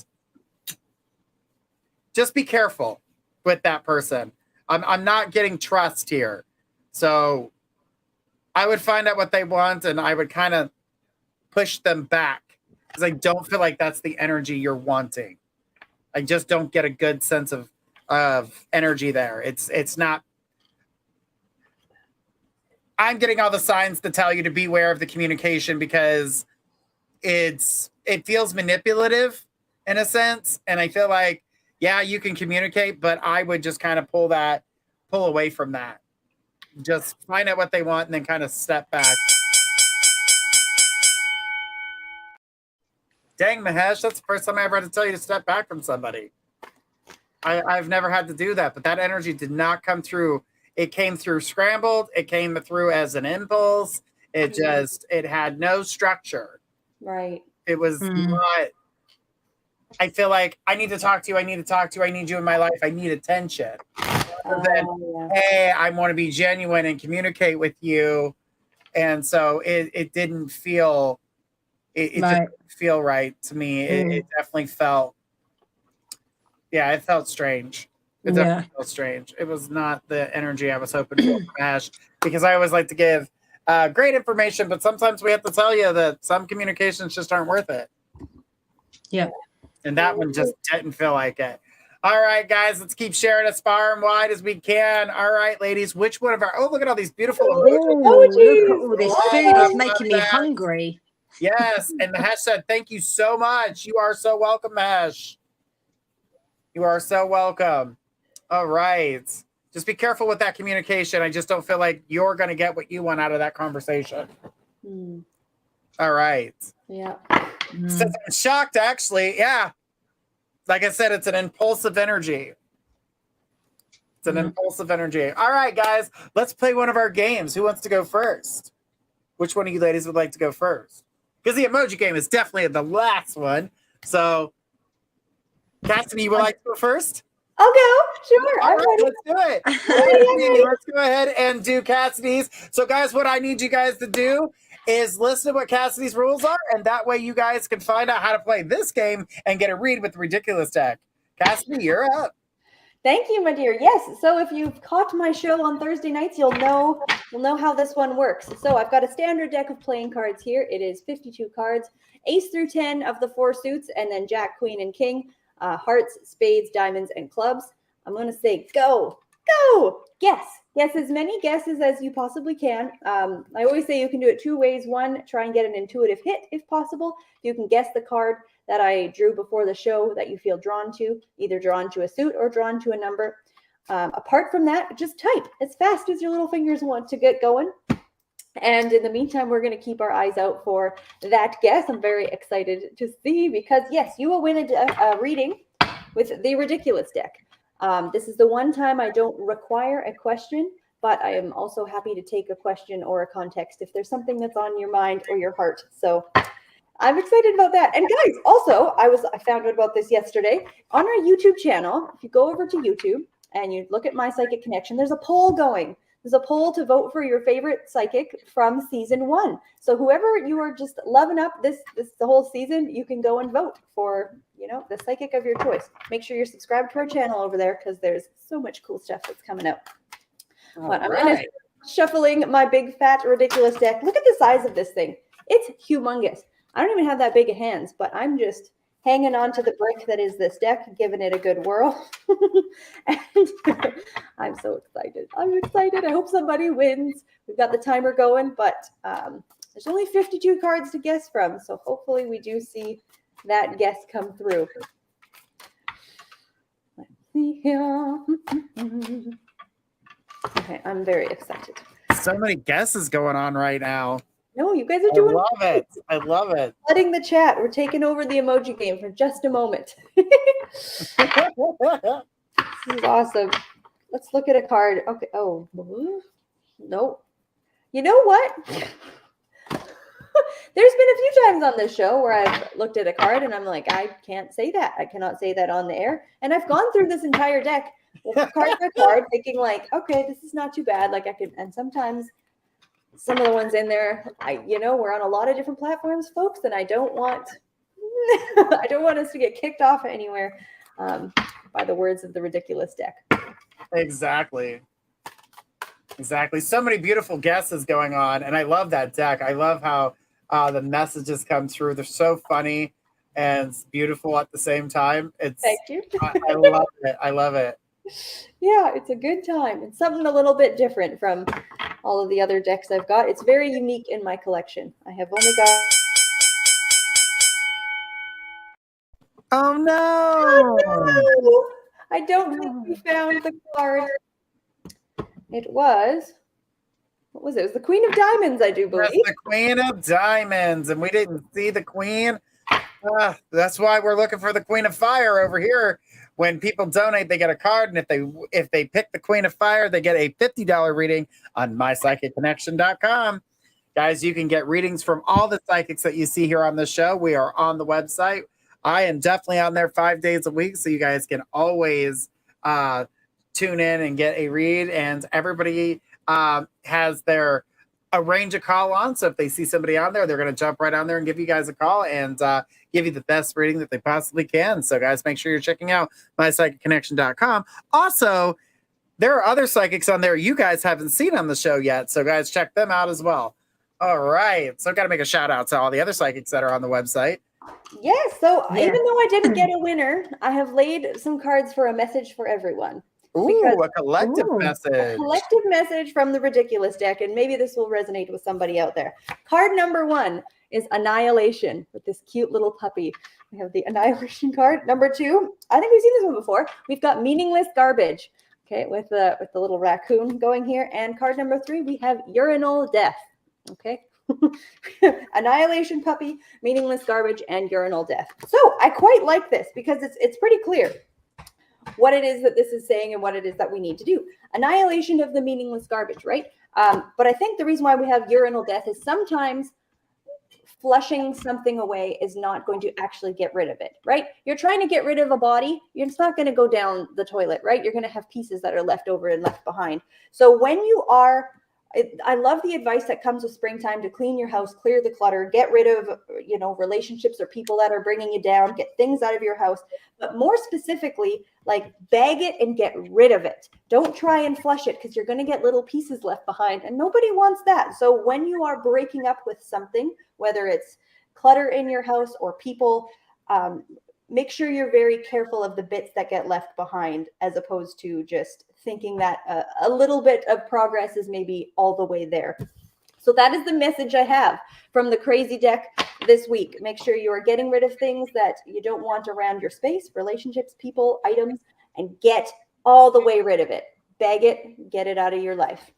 just be careful with that person. I'm not getting trust here. So I would find out what they want and I would kind of push them back because I don't feel like that's the energy you're wanting. I just don't get a good sense of energy there. It's not. I'm getting all the signs to tell you to beware of the communication because it feels manipulative in a sense. And I feel like, yeah, you can communicate, but I would just kind of pull away from that. Just find out what they want and then kind of step back. Dang, Mahesh, that's the first time I ever had to tell you to step back from somebody. I've never had to do that, but that energy did not come through. It came through scrambled. It came through as an impulse. It had no structure. Right. It was not. I feel like I need to talk to you. I need to talk to you. I need you in my life. I need attention. Rather than, hey, I want to be genuine and communicate with you. And so it didn't feel, it just didn't feel right to me. It definitely felt, it felt strange. It definitely felt strange. It was not the energy I was hoping for from Ash, because I always like to give great information, but sometimes we have to tell you that some communications just aren't worth it. Yeah. And that one just didn't feel like it. All right, guys, let's keep sharing as far and wide as we can. All right, ladies, which one of our, look at all these beautiful emojis. All this food is making me hungry. Yes, and Mahesh said, thank you so much. You are so welcome, Mahesh. You are so welcome. All right. Just be careful with that communication. I just don't feel like you're going to get what you want out of that conversation. All right. Yeah. So I'm shocked, actually. Yeah. Like I said, it's an impulsive energy. It's an impulsive energy. All right, guys, let's play one of our games. Who wants to go first? Which one of you ladies would like to go first? Because the emoji game is definitely the last one. So, Cassidy, you would like to go first? I'll go. Sure. All right, let's do it. Let's go ahead and do Cassidy's. So, guys, what I need you guys to do is listen to what Cassidy's rules are, and that way you guys can find out how to play this game and get a read with the Ridiculous deck. Cassidy, you're up. Thank you, my dear. Yes. So if you've caught my show on Thursday nights, you'll know how this one works. So I've got a standard deck of playing cards here. It is 52 cards, ace through 10 of the 4 suits, and then jack, queen, and king, hearts, spades, diamonds, and clubs. I'm going to say go, guess. Guess as many guesses as you possibly can. I always say you can do it 2 ways. One, try and get an intuitive hit if possible. You can guess the card that I drew before the show that you feel drawn to, either drawn to a suit or drawn to a number. Apart from that, just type as fast as your little fingers want to get going. And in the meantime, we're going to keep our eyes out for that guess. I'm very excited to see, because yes, you will win a reading with the Ridiculous deck. This is the one time I don't require a question, but I am also happy to take a question or a context if there's something that's on your mind or your heart. So I'm excited about that. And guys, also, I found out about this yesterday on our YouTube channel. If you go over to YouTube and you look at My Psychic Connection, there's a poll going. There's a poll to vote for your favorite psychic from season 1. So whoever you are just loving up the whole season, you can go and vote for, the psychic of your choice. Make sure you're subscribed to our channel over there, because there's so much cool stuff that's coming out. But I'm going to shuffling my big fat ridiculous deck. Look at the size of this thing. It's humongous. I don't even have that big of hands, but I'm just hanging on to the brick that is this deck, giving it a good whirl. And I'm so excited. I'm excited. I hope somebody wins. We've got the timer going, but there's only 52 cards to guess from. So hopefully we do see that guess come through. Let's see here. Okay, I'm very excited. So many guesses going on right now. No, you guys are doing it. I love it. Flooding the chat. We're taking over the emoji game for just a moment. This is awesome. Let's look at a card. Okay. Oh, no. You know what? There's been a few times on this show where I've looked at a card and I'm like, I can't say that. I cannot say that on the air. And I've gone through this entire deck card by card, thinking like, okay, this is not too bad. Like I could, and sometimes some of the ones in there, we're on a lot of different platforms, folks, and I don't want us to get kicked off anywhere by the words of the Ridiculous deck. Exactly. So many beautiful guesses going on, and I love that deck. I love how the messages come through. They're so funny and it's beautiful at the same time. Thank you. I love it. I love it. Yeah, it's a good time. It's something a little bit different from all of the other decks I've got. It's very unique in my collection. I have only got... Oh, no! I don't think we found the card. It was... What was it? It was the Queen of Diamonds, I do believe. That's the Queen of Diamonds, and we didn't see the Queen. That's why we're looking for the Queen of Fire over here. When people donate, they get a card, and if they pick the Queen of Fire, they get a $50 reading on mypsychicconnection.com. Guys, you can get readings from all the psychics that you see here on the show. We are on the website. I am definitely on there 5 days a week, so you guys can always tune in and get a read. And everybody has their arrange a call on. So if they see somebody on there, they're going to jump right on there and give you guys a call and give you the best reading that they possibly can. So guys, make sure you're checking out mypsychicconnection.com. Also, there are other psychics on there you guys haven't seen on the show yet. So guys, check them out as well. All right. So I've got to make a shout out to all the other psychics that are on the website. Yes. So even though I didn't get a winner, I have laid some cards for a message for everyone. Ooh, a collective message. A collective message from the ridiculous deck, and maybe this will resonate with somebody out there. Card number 1 is Annihilation with this cute little puppy. We have the Annihilation card. Number 2, I think we've seen this one before. We've got Meaningless Garbage. Okay, with the little raccoon going here. And card number 3, we have Urinal Death. Okay. Annihilation puppy, Meaningless Garbage, and Urinal Death. So I quite like this because it's pretty clear what it is that this is saying and what it is that we need to do. Annihilation of the meaningless garbage, right? But I think the reason why we have urinal death is sometimes flushing something away is not going to actually get rid of it, right? You're trying to get rid of a body. It's not going to go down the toilet, right? You're going to have pieces that are left over and left behind. So when you are, I love the advice that comes with springtime to clean your house, clear the clutter, get rid of, relationships or people that are bringing you down, get things out of your house. But more specifically, like bag it and get rid of it. Don't try and flush it because you're going to get little pieces left behind and nobody wants that. So when you are breaking up with something, whether it's clutter in your house or people, make sure you're very careful of the bits that get left behind as opposed to just thinking that a little bit of progress is maybe all the way there. So that is the message I have from the crazy deck this week. Make sure you are getting rid of things that you don't want around your space, relationships, people, items, and get all the way rid of it. Bag it, get it out of your life.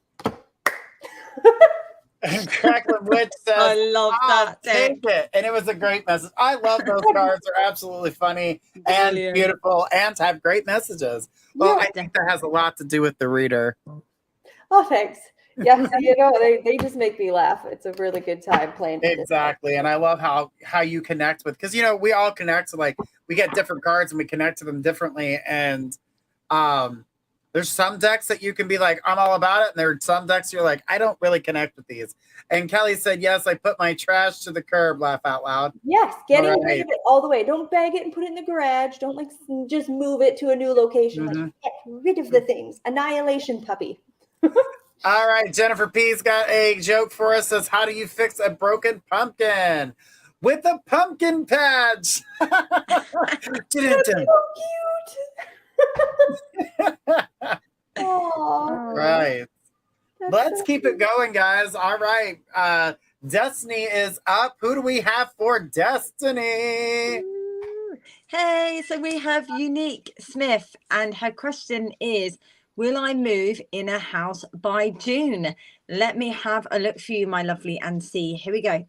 And Crackling Witch says, I love that. Take it. And it was a great message. I love those cards. They're absolutely funny and beautiful and have great messages. Well, I think that has a lot to do with the reader. Oh, thanks. Yeah, so, they just make me laugh. It's a really good time playing. Exactly. And I love how you connect with, because, we all connect. So like we get different cards and we connect to them differently. And there's some decks that you can be like, I'm all about it. And there are some decks you're like, I don't really connect with these. And Kelly said, yes, I put my trash to the curb, laugh out loud. Yes, getting rid of it all the way. Don't bag it and put it in the garage. Don't just move it to a new location. Mm-hmm. Like, get rid of the things. Annihilation puppy. All right, Jennifer P's got a joke for us. Says, how do you fix a broken pumpkin? With a pumpkin patch. That's so cute. Right. Let's keep it going, guys. All right. Destiny is up. Who do we have for Destiny? Hey, so we have Unique Smith, and her question is, will I move in a house by June? Let me have a look for you, my lovely, and see. Here we go.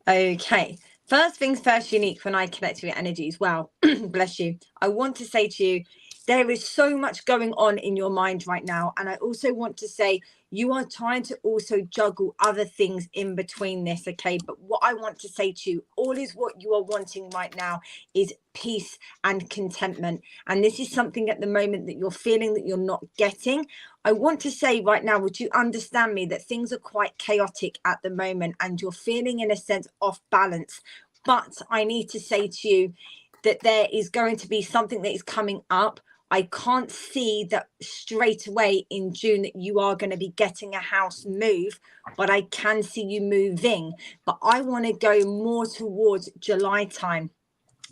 Okay. First things first, Unique, when I connect with your energies, wow, bless you. I want to say to you, there is so much going on in your mind right now. And I also want to say you are trying to also juggle other things in between this, okay? But what I want to say to you, all is what you are wanting right now is peace and contentment. And this is something at the moment that you're feeling that you're not getting. I want to say right now, would you understand me that things are quite chaotic at the moment and you're feeling in a sense off balance. But I need to say to you that there is going to be something that is coming up. I can't see that straight away in June that you are going to be getting a house move, but I can see you moving. But I want to go more towards July time.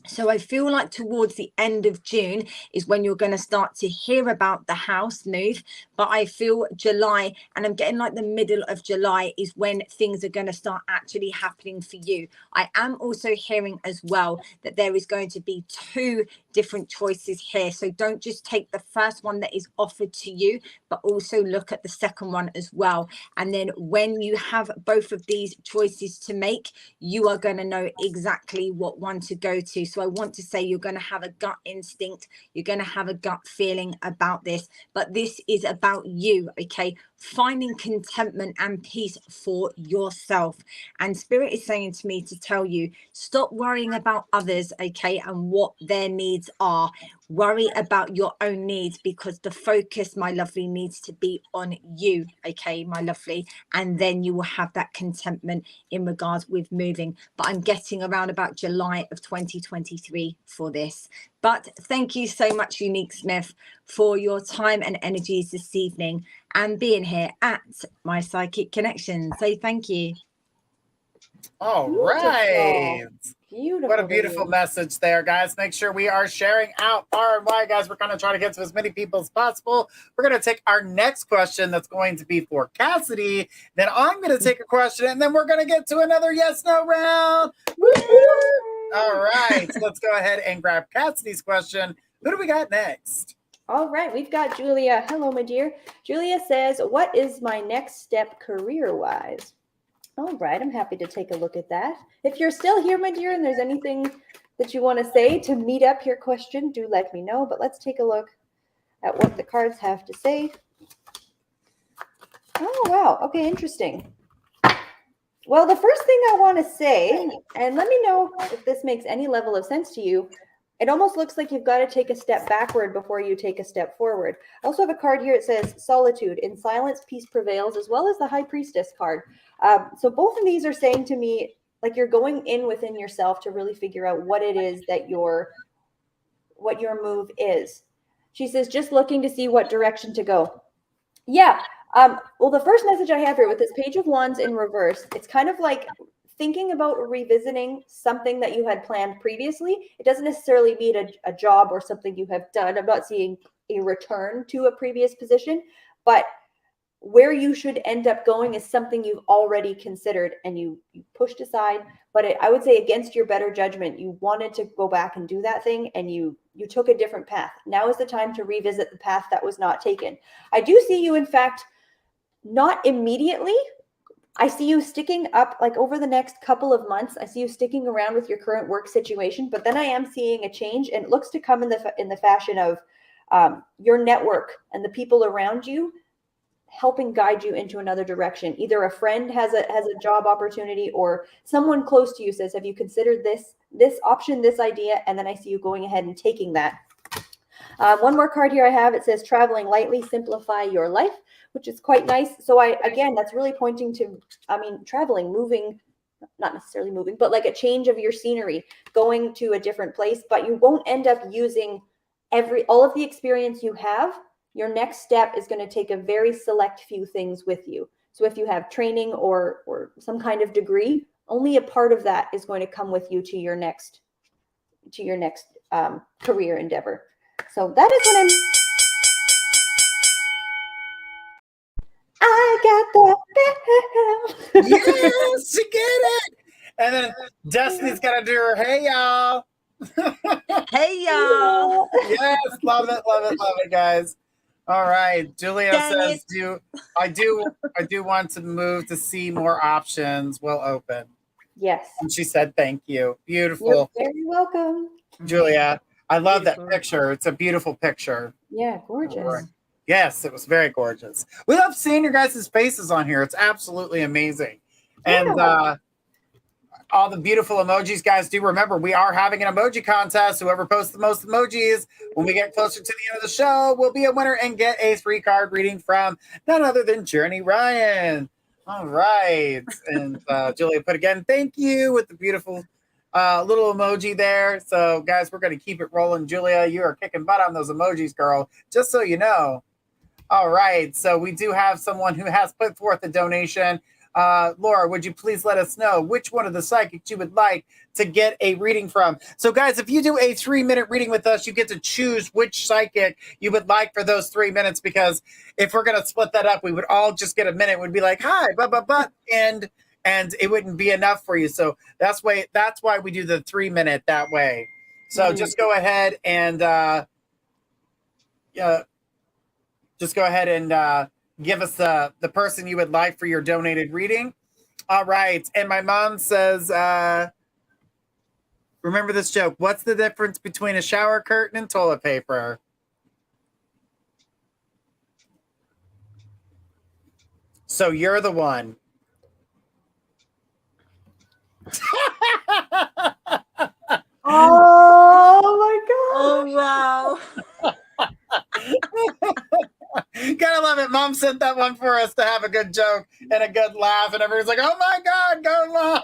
So I feel like towards the end of June is when you're going to start to hear about the house move. But I feel July, and I'm getting like the middle of July is when things are going to start actually happening for you. I am also hearing as well that there is going to be 2 different choices here. So don't just take the first one that is offered to you, but also look at the second one as well. And then when you have both of these choices to make, you are going to know exactly what one to go to. So I want to say you're going to have a gut instinct. You're going to have a gut feeling about this, but this is about you, okay? Finding contentment and peace for yourself. And Spirit is saying to me to tell you, stop worrying about others, okay, and what their needs are. Worry about your own needs, because the focus, my lovely, needs to be on you, okay, my lovely, and then you will have that contentment in regards with moving. But I'm getting around about July of 2023 for this. But thank you so much, Unique Smith, for your time and energies this evening and being here at my Psychic Connection. So thank you. All right. Beautiful. What a beautiful message there, guys. Make sure we are sharing out far and wide, guys. We're going to try to get to as many people as possible. We're going to take our next question that's going to be for Cassidy. Then I'm going to take a question, and then we're going to get to another yes-no round. Woo-hoo! All right. So let's go ahead and grab Cassidy's question. Who do we got next? All right, we've got Julia. Hello, my dear. Julia says, what is my next step career-wise? All right, I'm happy to take a look at that. If you're still here, my dear, and there's anything that you want to say to meet up your question, do let me know. But let's take a look at what the cards have to say. Oh, wow. Okay, interesting. Well, the first thing I want to say, and let me know if this makes any level of sense to you, it almost looks like you've got to take a step backward before you take a step forward. I also have a card here. It says solitude. In silence, peace prevails, as well as the High Priestess card. So both of these are saying to me, like, you're going in within yourself to really figure out what it is that what your move is. She says, just looking to see what direction to go. Yeah. Well, the first message I have here with this Page of Wands in reverse, it's kind of like thinking about revisiting something that you had planned previously. It doesn't necessarily mean a job or something you have done. I'm not seeing a return to a previous position, but where you should end up going is something you've already considered and you pushed aside. But I would say against your better judgment, you wanted to go back and do that thing and you took a different path. Now is the time to revisit the path that was not taken. I do see you, in fact, not immediately. I see you sticking up, like over the next couple of months. I see you sticking around with your current work situation, but then I am seeing a change, and it looks to come in the fashion of your network and the people around you helping guide you into another direction. Either a friend has a job opportunity, or someone close to you says, have you considered this option, this idea? And then I see you going ahead and taking that. One more card here I have. It says traveling lightly, simplify your life, which is quite nice. So again, that's really pointing to, traveling, moving, not necessarily moving, but like a change of your scenery, going to a different place, but you won't end up using all of the experience you have. Your next step is going to take a very select few things with you. So if you have training or some kind of degree, only a part of that is going to come with you to your next career endeavor. So that is what I got the bell. Yes, she get it. And then Destiny's got to do her, hey, y'all. Hey, y'all. Yes, love it, guys. All right, Julia says, I do want to move to see more options will open. Yes. And she said, thank you. Beautiful. You're very welcome. Julia, I love that picture. It's a beautiful picture. Yeah, gorgeous. Yes, it was very gorgeous. We love seeing your guys' faces on here. It's absolutely amazing. And all the beautiful emojis, guys, do remember we are having an emoji contest. Whoever posts the most emojis when we get closer to the end of the show will be a winner and get a free card reading from none other than Journey Ryan. All right. And Julia put again, thank you, with the beautiful little emoji there. So, guys, we're going to keep it rolling. Julia, you are kicking butt on those emojis, girl, just so you know. All right. So we do have someone who has put forth a donation. Laura, would you please let us know which one of the psychics you would like to get a reading from? So, guys, if you do a 3-minute reading with us, you get to choose which psychic you would like for those 3 minutes, because if we're going to split that up, we would all just get a minute. We'd be like, hi, and it wouldn't be enough for you. So that's why we do the 3-minute that way. So just go ahead and give us the person you would like for your donated reading. All right. And my mom says, Remember this joke. What's the difference between a shower curtain and toilet paper? So you're the one. Oh my God. Oh, wow. Gotta love it. Mom sent that one for us to have a good joke and a good laugh, and everyone's like, "Oh my God, go Mom!"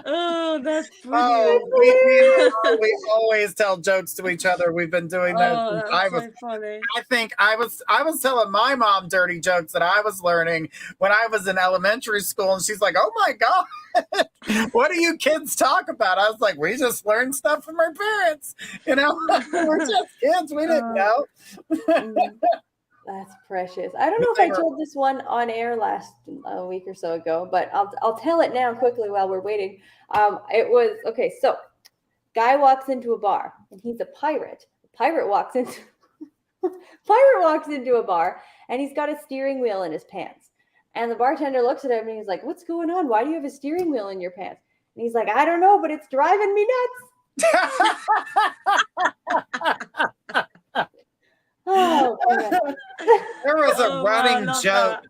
Oh, that's Oh, brilliant. we always tell jokes to each other. We've been doing that Oh, since that's so funny. I think I was telling my mom dirty jokes that I was learning when I was in elementary school, and she's like, "Oh my God, what do you kids talk about?" I was like, "We just learn stuff from our parents, you know. We're just kids. We didn't know." That's precious. I don't know if I told this one on air last week or so ago, but I'll tell it now quickly while we're waiting. It was okay. So, guy walks into a bar and he's a pirate. Pirate walks into a bar and he's got a steering wheel in his pants. And the bartender looks at him and he's like, "What's going on? Why do you have a steering wheel in your pants?" And he's like, "I don't know, but it's driving me nuts." Oh, there was a running wow, joke.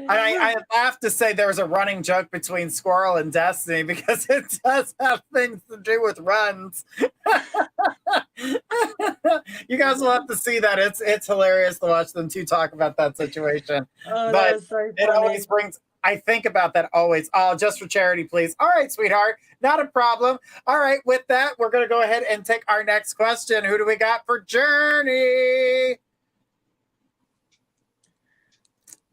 I have to say there was a running joke between Squirrel and Destiny because it does have things to do with runs. You guys will have to see that. It's hilarious to watch them two talk about that situation. Oh, but that so it always brings. I think about that always. Oh, just for charity, please. All right, sweetheart. Not a problem. All right, with that, we're going to go ahead and take our next question. Who do we got for Journey?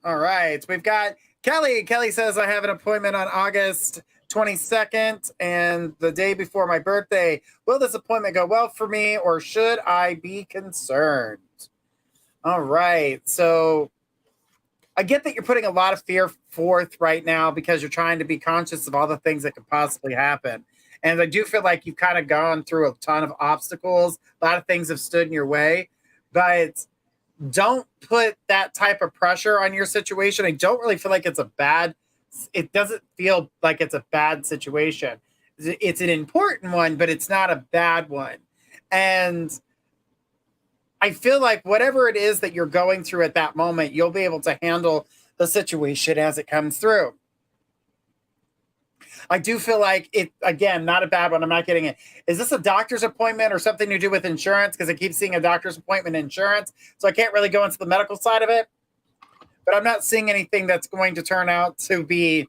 All right, we've got Kelly. Kelly says, I have an appointment on August 22nd and the day before my birthday. Will this appointment go well for me or should I be concerned? All right, so I get that you're putting a lot of fear forth right now because you're trying to be conscious of all the things that could possibly happen. And I do feel like you've kind of gone through a ton of obstacles. A lot of things have stood in your way, but don't put that type of pressure on your situation. I don't really feel like it doesn't feel like it's a bad situation. It's an important one, but it's not a bad one. And I feel like whatever it is that you're going through at that moment, you'll be able to handle the situation as it comes through. I do feel like it, again, not a bad one. I'm not getting it. Is this a doctor's appointment or something to do with insurance? Because I keep seeing a doctor's appointment insurance. So I can't really go into the medical side of it. But I'm not seeing anything that's going to turn out to be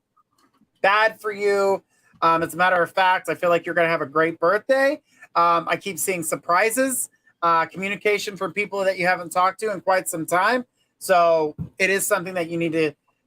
bad for you. As a matter of fact, I feel like you're going to have a great birthday. I keep seeing surprises, communication from people that you haven't talked to in quite some time. So it is something that you need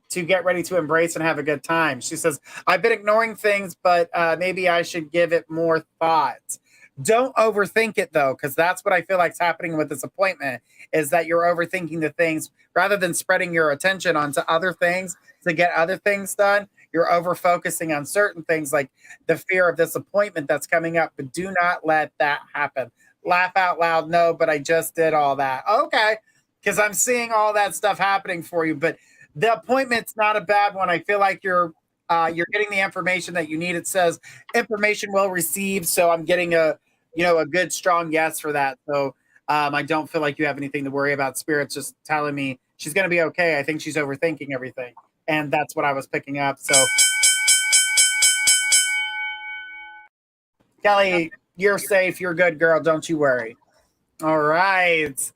to get ready to embrace and have a good time. She says, I've been ignoring things, but maybe I should give it more thought. Don't overthink it, though, because that's what I feel like is happening with this appointment, is that you're overthinking the things rather than spreading your attention onto other things to get other things done. You're over-focusing on certain things like the fear of this appointment that's coming up, but do not let that happen. Laugh out loud. No, but I just did all that. Okay, because I'm seeing all that stuff happening for you, but the appointment's not a bad one. I feel like you're getting the information that you need. It says information well received, so I'm getting a good strong yes for that. So I don't feel like you have anything to worry about. Spirit's just telling me she's going to be okay. I think she's overthinking everything, and that's what I was picking up. So Kelly, you're safe. You're good, girl. Don't you worry. All right.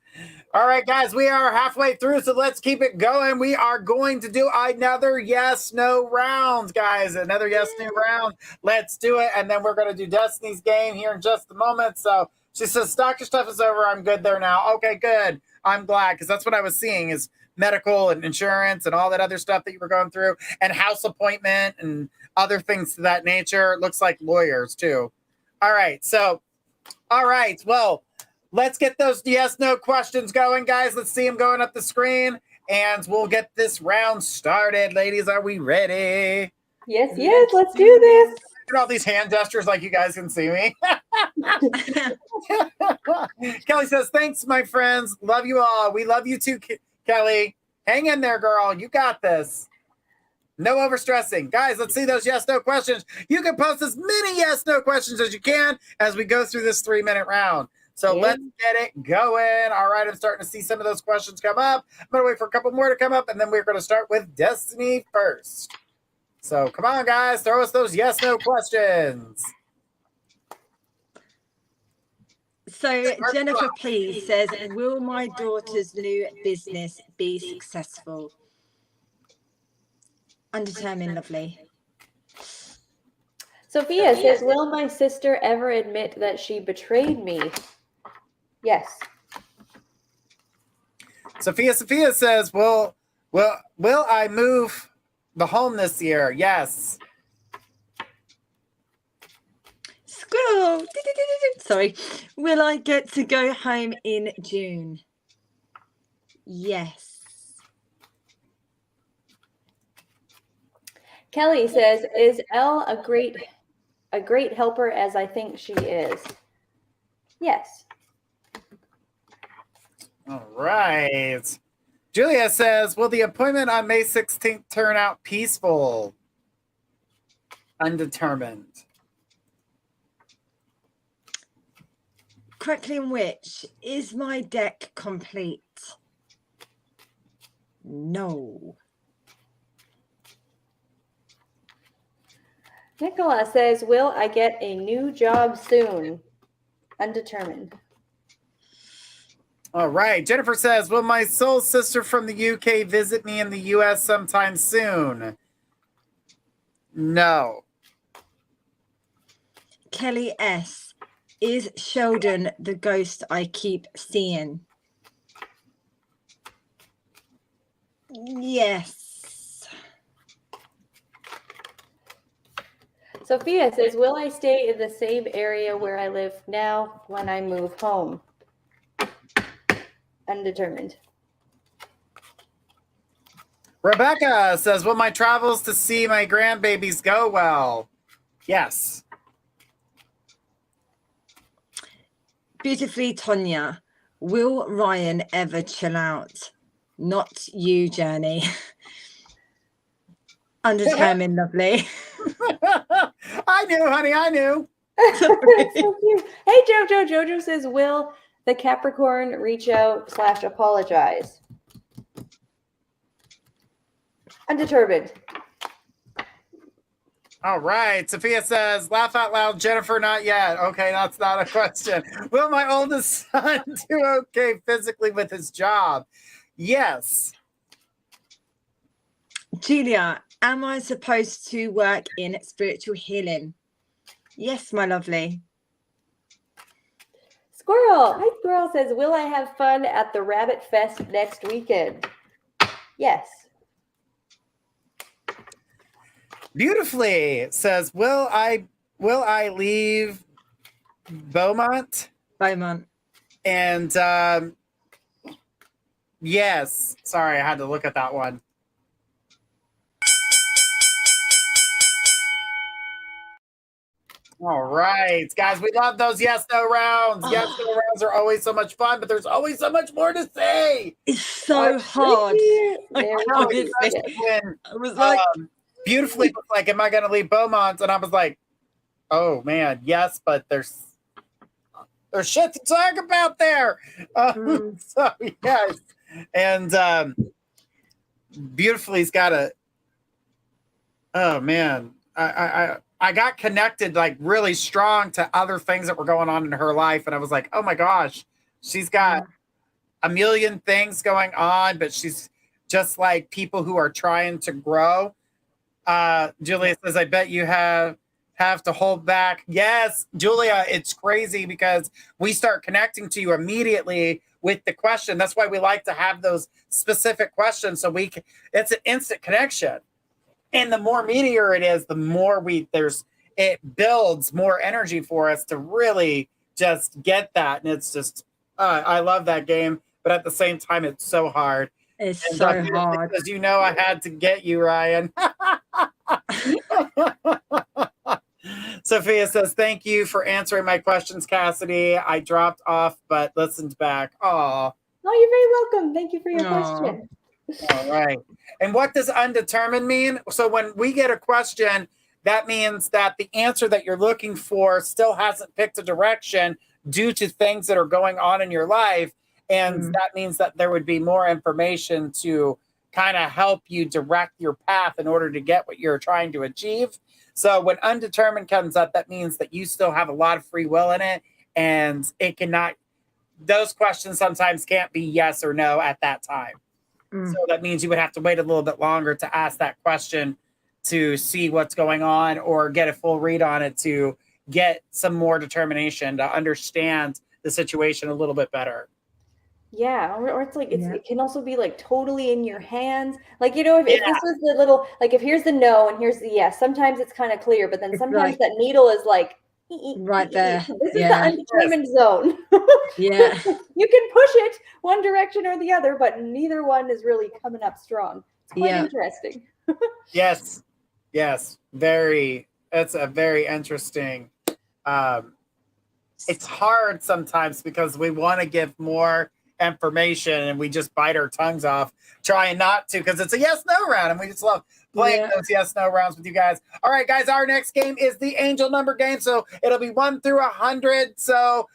All right, guys, we are halfway through, so let's keep it going. We are going to do another yes-no round, guys. Another yes-no round. Let's do it, and then we're going to do Destiny's game here in just a moment. So she says, doctor stuff is over. I'm good there now. Okay, good. I'm glad, because that's what I was seeing is medical and insurance and all that other stuff that you were going through, and house appointment and other things to that nature. It looks like lawyers, too. All right, well, let's get those yes-no questions going, guys. Let's see them going up the screen, and we'll get this round started. Ladies, are we ready? Yes, let's do this. Look at all these hand gestures like you guys can see me. Kelly says, thanks, my friends. Love you all. We love you too, Kelly. Hang in there, girl. You got this. No overstressing. Guys, let's see those yes, no questions. You can post as many yes, no questions as you can as we go through this 3-minute round. So let's get it going. All right, I'm starting to see some of those questions come up. I'm going to wait for a couple more to come up, and then we're going to start with Destiny first. So come on, guys, throw us those yes, no questions. So Jennifer P says, will my daughter's new business be successful? Undetermined, lovely. Sophia says, will my sister ever admit that she betrayed me? Yes. Sophia says, will I move the home this year? Yes. Squirrel. Sorry. Will I get to go home in June? Yes. Kelly says, is Elle a great helper as I think she is? Yes. All right. Julia says, will the appointment on May 16th turn out peaceful? Undetermined. Crackling Witch, is my deck complete? No. Nicola says, will I get a new job soon? Undetermined. All right. Jennifer says, will my soul sister from the UK visit me in the US sometime soon? No. Kelly S. Is Sheldon the ghost I keep seeing? Yes. Sophia says, will I stay in the same area where I live now when I move home? Undetermined. Rebecca says, will my travels to see my grandbabies go well? Yes. Beautifully, Tonya. Will Ryan ever chill out? Not you, Journey. Undetermined, lovely. I knew, honey, I knew. That's so cute. Hey, Jojo. Jojo says, will the Capricorn reach out / apologize? Undetermined. All right. Sophia says, laugh out loud, Jennifer, not yet. Okay, that's not a question. Will my oldest son do okay physically with his job? Yes. Julia, am I supposed to work in spiritual healing? Yes, my lovely. Squirrel. Hi, Squirrel says, will I have fun at the Rabbit Fest next weekend? Yes. Beautifully says, will I leave Beaumont? Beaumont. And yes. Sorry, I had to look at that one. All right, guys, we love those yes, no rounds. Yes, no rounds are always so much fun, but there's always so much more to say. It's so hard. There I was like, beautifully was like, am I going to leave Beaumont? And I was like, oh man, yes, but there's shit to talk about there. So yes, and beautifully's got a. Oh man, I got connected like really strong to other things that were going on in her life. And I was like, oh my gosh, she's got a million things going on, but she's just like people who are trying to grow. Julia says, I bet you have to hold back. Yes, Julia, it's crazy because we start connecting to you immediately with the question. That's why we like to have those specific questions. So it's an instant connection. And the more meatier it is, the more it builds more energy for us to really just get that. And it's just, I love that game, but at the same time, it's so hard. It's and so hard. Because I had to get you, Ryan. Sophia says, thank you for answering my questions, Cassidy. I dropped off, but listened back. Aw. Oh, you're very welcome. Thank you for your question. All right. And what does undetermined mean? So when we get a question, that means that the answer that you're looking for still hasn't picked a direction due to things that are going on in your life. And that means that there would be more information to kind of help you direct your path in order to get what you're trying to achieve. So when undetermined comes up, that means that you still have a lot of free will in it, and it cannot, those questions sometimes can't be yes or no at that time. So that means you would have to wait a little bit longer to ask that question to see what's going on or get a full read on it to get some more determination to understand the situation a little bit better. Yeah, or it's like it can also be like totally in your hands. Like, you know, if this was the little, like if here's the no and here's the yes, sometimes it's kind of clear, but then sometimes that needle is like right there. This is the undetermined zone. Yeah. You can push it one direction or the other, but neither one is really coming up strong. It's quite interesting. Yes. Very. It's a very interesting. It's hard sometimes because we want to give more information and we just bite our tongues off trying not to, because it's a yes/no round and we just love playing those yes/no rounds with you guys. All right, guys, our next game is the angel number game, so it'll be 1 through 100. So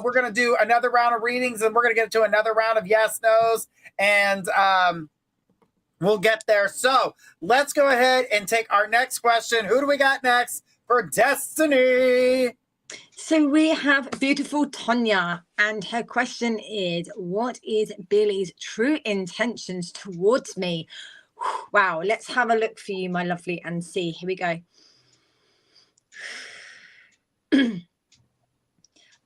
we're gonna do another round of readings and we're gonna get to another round of yes/nos, and we'll get there. So let's go ahead and take our next question. Who do we got next for Destiny? So we have beautiful Tonya, and her question is, what is Billy's true intentions towards me? Wow, let's have a look for you, my lovely, and see. Here we go.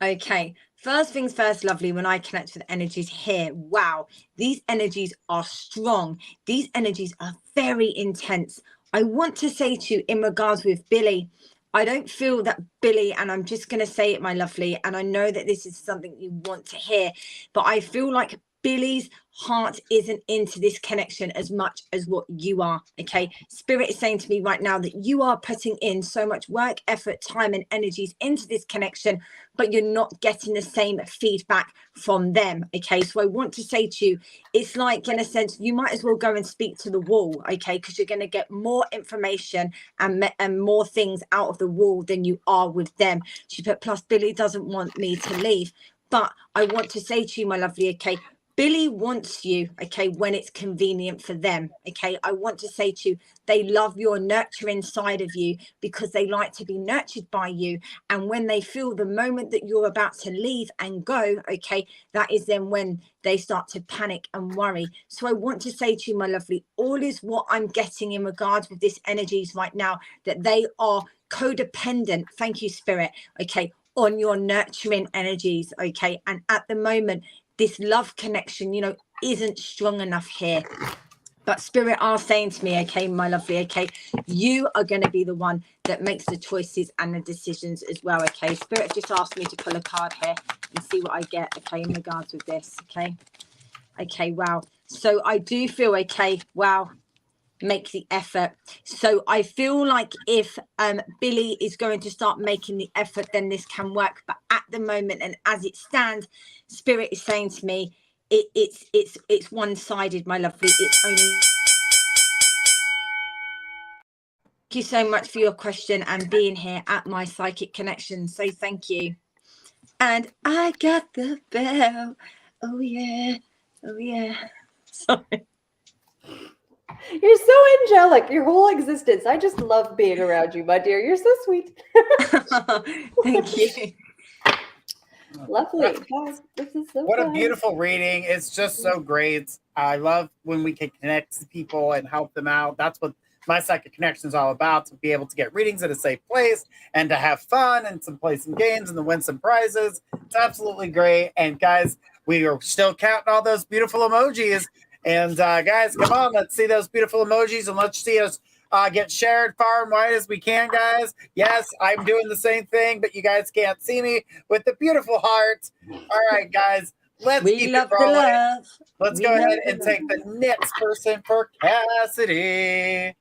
Okay, first things first, lovely, when I connect with energies here, wow, these energies are strong. These energies are very intense. I want to say to you in regards with Billy, I don't feel that Billy, and I'm just going to say it, my lovely, and I know that this is something you want to hear, but I feel like Billy's heart isn't into this connection as much as what you are, okay? Spirit is saying to me right now that you are putting in so much work, effort, time, and energies into this connection, but you're not getting the same feedback from them, okay? So I want to say to you, it's like, in a sense, you might as well go and speak to the wall, okay? Because you're going to get more information and more things out of the wall than you are with them. She put, plus Billy doesn't want me to leave. But I want to say to you, my lovely, okay, Billy wants you, okay, when it's convenient for them, okay? I want to say to you, they love your nurturing side of you because they like to be nurtured by you. And when they feel the moment that you're about to leave and go, okay, that is then when they start to panic and worry. So I want to say to you, my lovely, all is what I'm getting in regards with this energies right now, that they are codependent, thank you, Spirit, okay, on your nurturing energies, okay? And at the moment, this love connection, you know, isn't strong enough here. But Spirit are saying to me, okay, my lovely, okay, you are going to be the one that makes the choices and the decisions as well, okay? Spirit just asked me to pull a card here and see what I get, okay, in regards with this, okay? Okay, wow. So I do feel, okay, wow, make the effort. So I feel like if Billy is going to start making the effort, then this can work. But at the moment, and as it stands, Spirit is saying to me, it's one-sided, my lovely. It's only. Thank you so much for your question and being here at my Psychic Connection. So thank you. And I got the bell. Oh yeah. Oh yeah. Sorry. You're so angelic, your whole existence. I just love being around you, my dear. You're so sweet. Thank you. Lovely. Guys, this is so What fun. a beautiful reading. It's just so great. I love when we can connect to people and help them out. That's what my Psychic Connection is all about, to be able to get readings at a safe place and to have fun and to play some games and to win some prizes. It's absolutely great. And guys, we are still counting all those beautiful emojis. And guys, come on, let's see those beautiful emojis and let's see us get shared far and wide as we can, guys. Yes, I'm doing the same thing, but you guys can't see me with the beautiful heart. All right, guys, let's keep it rolling. Let's go ahead and take the next person for Cassidy.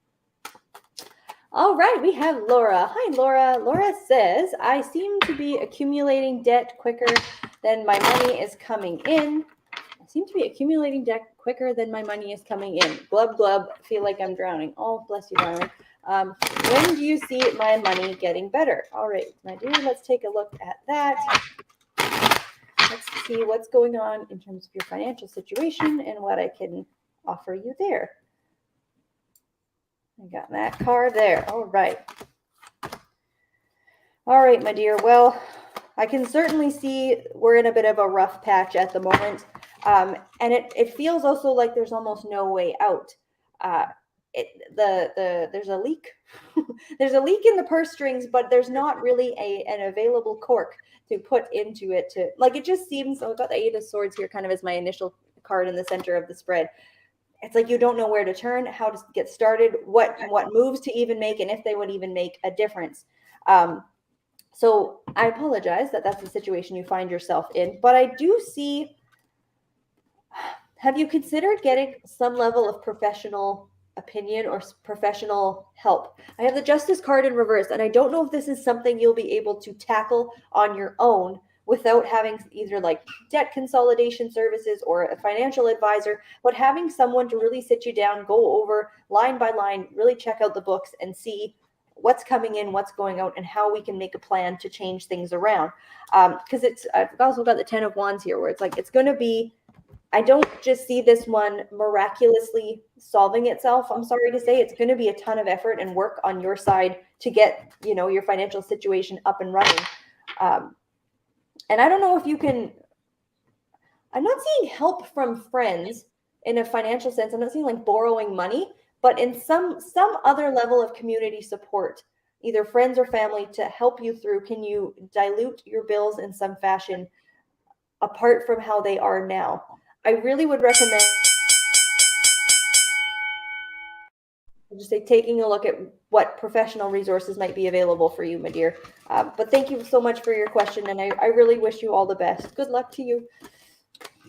All right, we have Laura. Hi, Laura. Laura says, I seem to be accumulating debt quicker than my money is coming in. seem to be accumulating debt quicker than my money is coming in. Glub, glub, feel like I'm drowning. Oh, bless you, darling. When do you see my money getting better? All right, my dear, let's take a look at that. Let's see what's going on in terms of your financial situation and what I can offer you there. I got that card there. All right. All right, my dear. Well, I can certainly see we're in a bit of a rough patch at the moment. And it feels also like there's almost no way out. There's a leak. There's a leak in the purse strings, but there's not really an available cork to put into it to, like, it just seems, so I've got the Eight of Swords here kind of as my initial card in the center of the spread. It's like you don't know where to turn, how to get started, what moves to even make, and if they would even make a difference. So I apologize that that's the situation you find yourself in, but I do see, have you considered getting some level of professional opinion or professional help? I have the Justice card in reverse, and I don't know if this is something you'll be able to tackle on your own without having either like debt consolidation services or a financial advisor, but having someone to really sit you down, go over line by line, really check out the books and see what's coming in, what's going out, and how we can make a plan to change things around. Because I've also got the 10 of Wands here, where it's like, it's going to be, I don't just see this one miraculously solving itself. I'm sorry to say, it's going to be a ton of effort and work on your side to get, your financial situation up and running. And I don't know if you can, I'm not seeing help from friends in a financial sense. I'm not seeing like borrowing money, but in some other level of community support, either friends or family to help you through. Can you dilute your bills in some fashion apart from how they are now? I really would recommend just taking a look at what professional resources might be available for you, my dear. But thank you so much for your question, and I really wish you all the best. Good luck to you.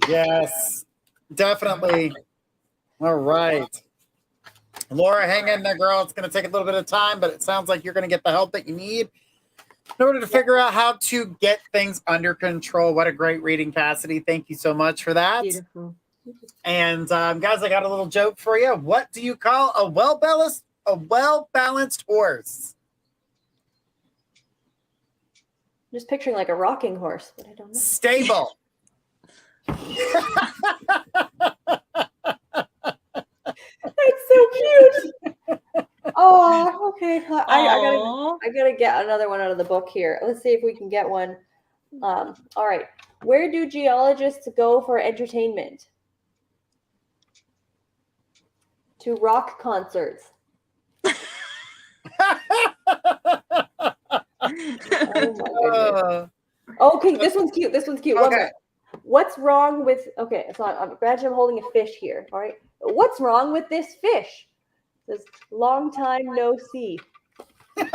Yes, definitely. All right. Laura, hang in there, girl. It's going to take a little bit of time, but it sounds like you're going to get the help that you need in order to figure out how to get things under control. What a great reading, Cassidy. Thank you so much for that. Beautiful. And guys, I got a little joke for you. What do you call a well-balanced horse? Just picturing like a rocking horse, but I don't know. Stable. That's so cute. Oh, okay. I gotta get another one out of the book here. Let's see if we can get one. All right. Where do geologists go for entertainment? To rock concerts. Oh my goodness. Okay, this one's cute. This one's cute. Okay. What's wrong with? Okay, so I'm imagine I'm holding a fish here. All right. What's wrong with this fish? It says long time no see. That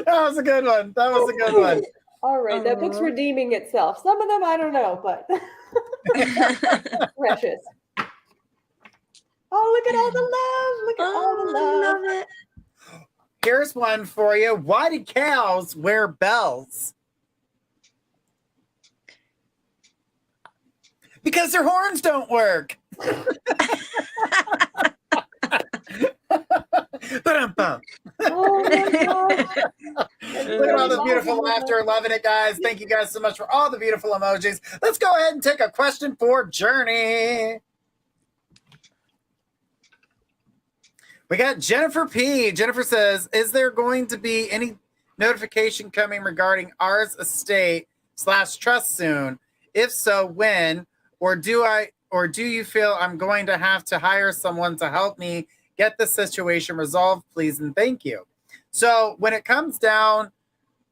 was a good one. That was a good one. All right, that book's redeeming itself. Some of them I don't know, but precious. Oh, look at all the love. Look at all the love. I love it. Here's one for you. Why do cows wear bells? Because their horns don't work. Ba-dum-bum. Oh my gosh. Look at all the beautiful laughter. Loving it, guys. Thank you guys so much for all the beautiful emojis. Let's go ahead and take a question for Journey. We got Jennifer P. Jennifer says, is there going to be any notification coming regarding ours estate / trust soon? If so, when? Or do you feel I'm going to have to hire someone to help me get the situation resolved, please and thank you? So when it comes down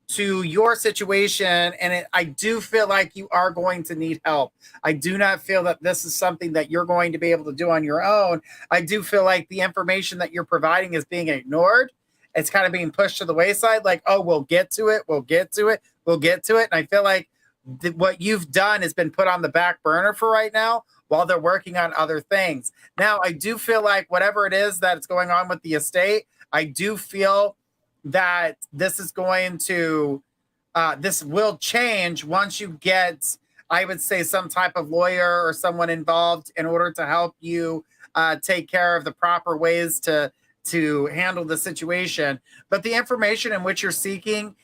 to your situation, and I do feel like you are going to need help. I do not feel that this is something that you're going to be able to do on your own. I do feel like the information that you're providing is being ignored. It's kind of being pushed to the wayside, like, oh, we'll get to it. We'll get to it. We'll get to it. And I feel like what you've done has been put on the back burner for right now while they're working on other things. Now, I do feel like whatever it is that's going on with the estate, I do feel that this is going to this will change once you get, I would say, some type of lawyer or someone involved in order to help you take care of the proper ways to handle the situation. But the information in which you're seeking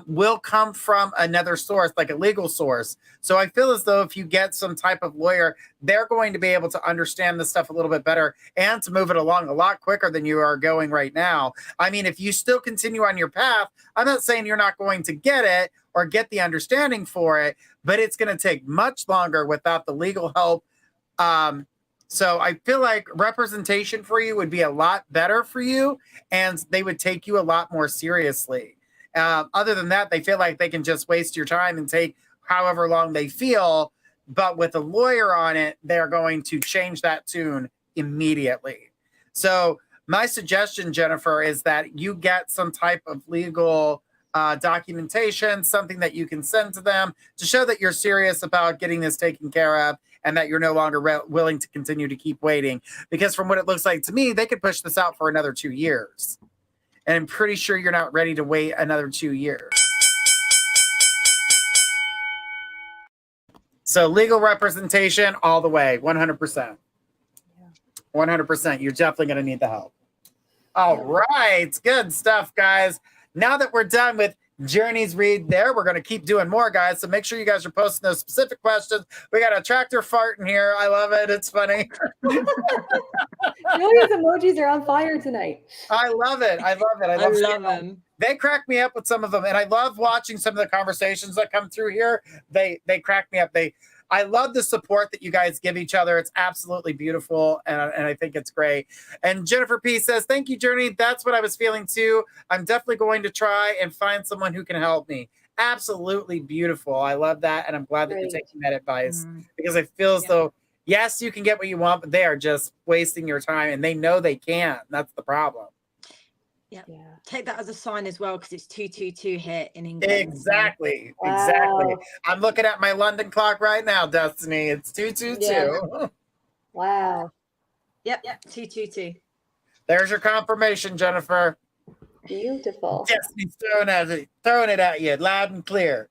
will come from another source, like a legal source. So I feel as though if you get some type of lawyer, they're going to be able to understand this stuff a little bit better and to move it along a lot quicker than you are going right now. I mean, if you still continue on your path, I'm not saying you're not going to get it or get the understanding for it, but it's going to take much longer without the legal help. So I feel like representation for you would be a lot better for you, and they would take you a lot more seriously. Other than that, they feel like they can just waste your time and take however long they feel. But with a lawyer on it, they're going to change that tune immediately. So my suggestion, Jennifer, is that you get some type of legal documentation, something that you can send to them to show that you're serious about getting this taken care of and that you're no longer willing to continue to keep waiting. Because from what it looks like to me, they could push this out for another 2 years. And I'm pretty sure you're not ready to wait another 2 years. So legal representation all the way, 100%. 100%. You're definitely going to need the help. All right. Good stuff, guys. Now that we're done with Journey's read there, we're going to keep doing more, guys. So make sure you guys are posting those specific questions. We got a tractor fart in here. I love it. It's funny. Julia's emojis are on fire tonight. I love it. I love it. I love them. They crack me up with some of them. And I love watching some of the conversations that come through here. They crack me up. I love the support that you guys give each other. It's absolutely beautiful, and I think it's great. And Jennifer P says, thank you, Journey. That's what I was feeling too. I'm definitely going to try and find someone who can help me. Absolutely beautiful. I love that, and I'm glad that you're taking that advice because I feel as though, yes, you can get what you want, but they are just wasting your time, and they know they can't. That's the problem. Yeah. Take that as a sign as well, because it's 222 here in England. Exactly. Wow. Exactly. I'm looking at my London clock right now, Destiny. It's 222. Yeah. Wow. Yep. 222. There's your confirmation, Jennifer. Beautiful. Destiny's throwing it at you loud and clear.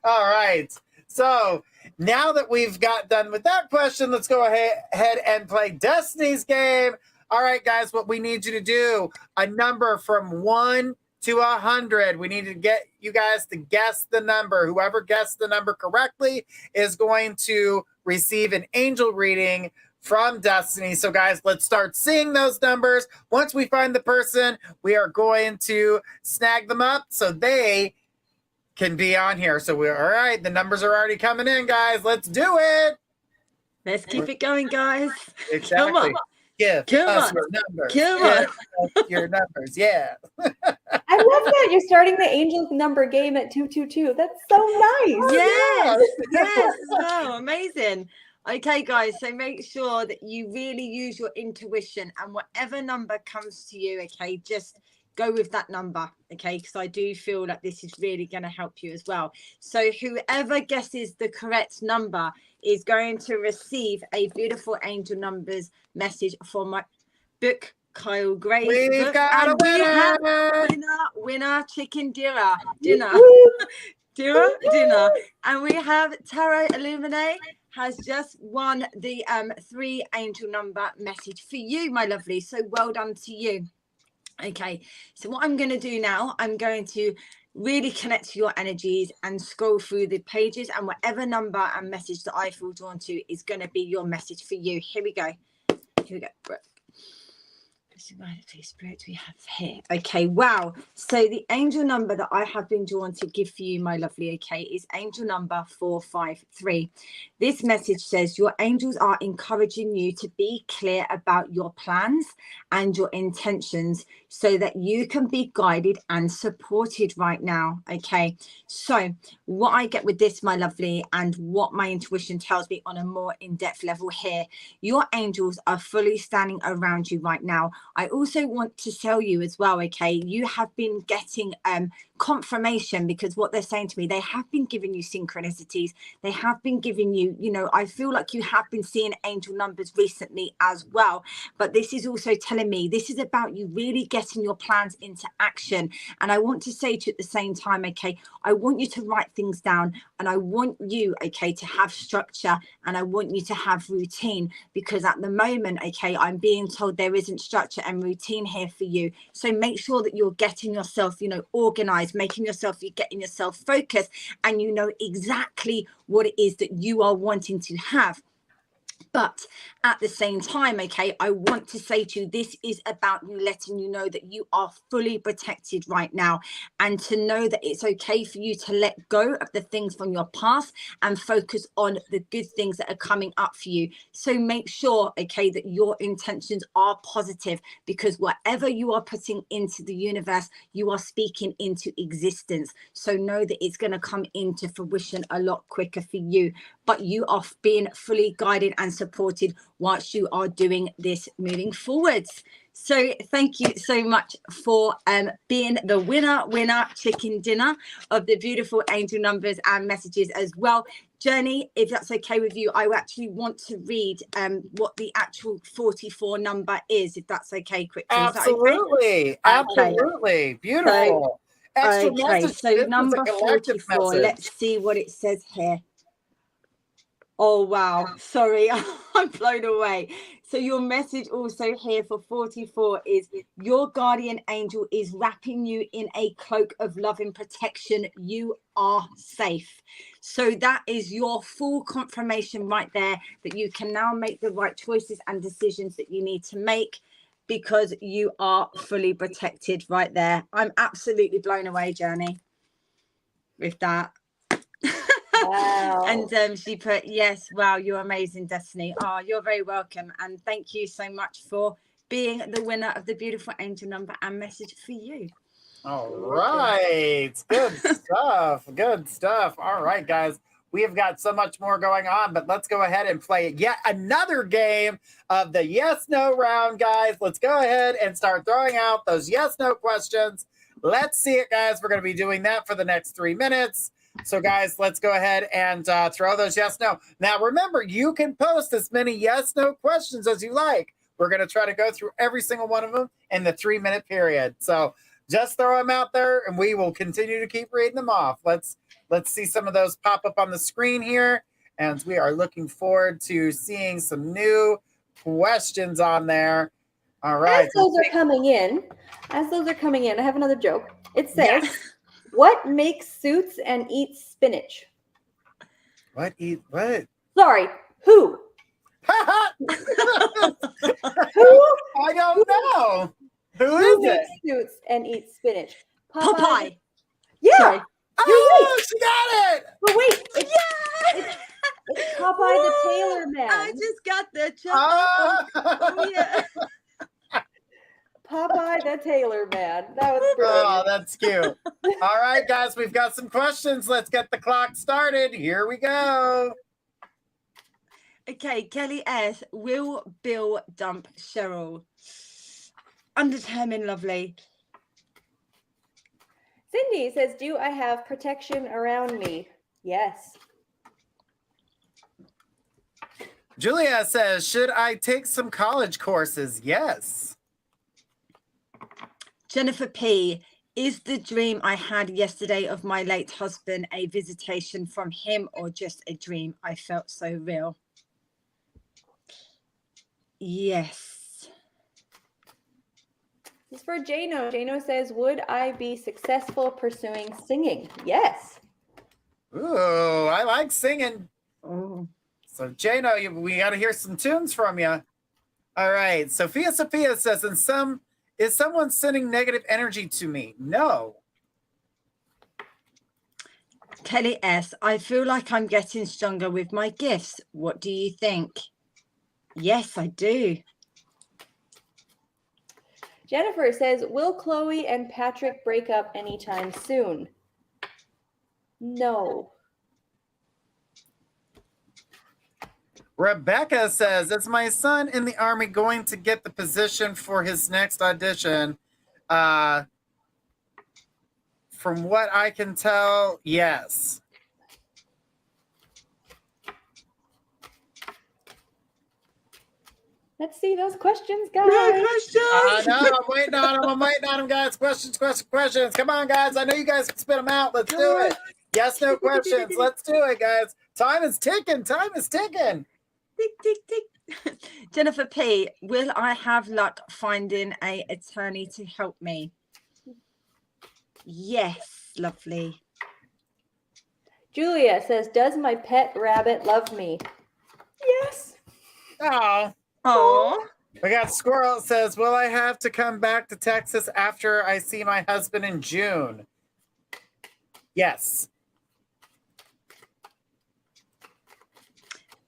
All right. So now that we've got done with that question, let's go ahead and play Destiny's game. All right, guys, what we need you to do, a number from 1 to 100. We need to get you guys to guess the number. Whoever guessed the number correctly is going to receive an angel reading from Destiny. So, guys, let's start seeing those numbers. Once we find the person, we are going to snag them up so they can be on here. So, all right, the numbers are already coming in, guys. Let's do it. Let's keep it going, guys. Exactly. Come on. Give us your numbers. Your numbers, yeah. I love that you're starting the angel number game at 222. That's so nice. Yes. Oh, amazing. Okay, guys, so make sure that you really use your intuition, and whatever number comes to you, okay, just go with that number, okay, because I do feel like this is really going to help you as well. So whoever guesses the correct number is going to receive a beautiful angel numbers message from my book, Kyle Gray's book. Got and we have winner chicken dinner. Dinner. And we have Tarot Illuminate has just won the 3 angel number message for you, my lovely. So well done to you. Okay, so what I'm going to do now, I'm going to really connect to your energies and scroll through the pages, and whatever number and message that I feel drawn to is going to be your message for you. Here we go. Spirit we have here. Okay, wow. So the angel number that I have been drawn to give for you, my lovely, okay, is angel number 453. This message says your angels are encouraging you to be clear about your plans and your intentions so that you can be guided and supported right now. Okay, so what I get with this, my lovely, and what my intuition tells me on a more in-depth level here, your angels are fully standing around you right now. I also want to tell you as well, okay, you have been getting confirmation, because what they're saying to me, they have been giving you synchronicities. They have been giving you, you know, I feel like you have been seeing angel numbers recently as well. But this is also telling me this is about you really getting your plans into action. And I want to say to you at the same time, okay, I want you to write things down, and I want you, okay, to have structure, and I want you to have routine, because at the moment, okay, I'm being told there isn't structure and routine here for you. So make sure that you're getting yourself, you know, organized, you're getting yourself focused, and you know exactly what it is that you are wanting to have. But at the same time, okay, I want to say to you, this is about you letting you know that you are fully protected right now, and to know that it's okay for you to let go of the things from your past and focus on the good things that are coming up for you. So make sure, okay, that your intentions are positive, because whatever you are putting into the universe, you are speaking into existence. So know that it's going to come into fruition a lot quicker for you, but you are being fully guided and supported whilst you are doing this moving forwards. So thank you so much for being the winner chicken dinner of the beautiful angel numbers and messages as well. Journey, if that's okay with you, I actually want to read what the actual 44 number is, if that's okay, quickly. Absolutely. Okay? Absolutely. Beautiful. Extra Okay, message. so number 44, let's see what it says here. Oh, wow. Sorry, I'm blown away. So your message also here for 44 is your guardian angel is wrapping you in a cloak of love and protection. You are safe. So that is your full confirmation right there that you can now make the right choices and decisions that you need to make, because you are fully protected right there. I'm absolutely blown away, Journey, with that. Wow. And she put, yes, wow, you're amazing, Destiny. Oh, you're very welcome, and thank you so much for being the winner of the beautiful angel number and message for you. All right. Good stuff. Good stuff. All right, guys. We have got so much more going on, but let's go ahead and play yet another game of the yes-no round, guys. Let's go ahead and start throwing out those yes-no questions. Let's see it, guys. We're going to be doing that for the next 3 minutes. So, guys, let's go ahead and throw those yes-no. Now, remember, you can post as many yes-no questions as you like. We're going to try to go through every single one of them in the 3-minute period. So just throw them out there, and we will continue to keep reading them off. Let's see some of those pop up on the screen here, and we are looking forward to seeing some new questions on there. All right. As those are coming in, I have another joke. It says, what makes suits and eats spinach? What? Sorry, who? Who? Who? I don't know. Who is it? Makes suits and eats spinach? Popeye. Yeah. Sorry. Oh, she got it. But wait, it's Popeye the Tailor Man. I just got the joke. Oh, yeah. Popeye the Tailor Man. That was brilliant. Oh, that's cute. All right, guys, we've got some questions. Let's get the clock started. Here we go. Okay, Kelly S. Will Bill dump Cheryl? Undetermined, lovely. Cindy says, do I have protection around me? Yes. Julia says, should I take some college courses? Yes. Jennifer P. Is the dream I had yesterday of my late husband a visitation from him or just a dream? I felt so real. Yes. This is for Jano. Jano says, would I be successful pursuing singing? Yes. Ooh, I like singing. Oh. So, Jano, we got to hear some tunes from you. All right. Sophia says, is someone sending negative energy to me? No. Kelly S. I feel like I'm getting stronger with my gifts. What do you think? Yes, I do. Jennifer says, will Chloe and Patrick break up anytime soon? No. Rebecca says, is my son in the Army going to get the position for his next audition? from what I can tell, yes. Let's see those questions, guys. No questions. I know. I'm waiting on them, guys. Questions. Come on, guys. I know you guys can spit them out. Let's do it. Yes, no questions. Let's do it, guys. Time is ticking. Tick, tick, tick. Jennifer P, will I have luck finding an attorney to help me? Yes, lovely. Julia says, does my pet rabbit love me? Yes. Oh. Oh, We got Squirrel says, will I have to come back to Texas after I see my husband in June? Yes.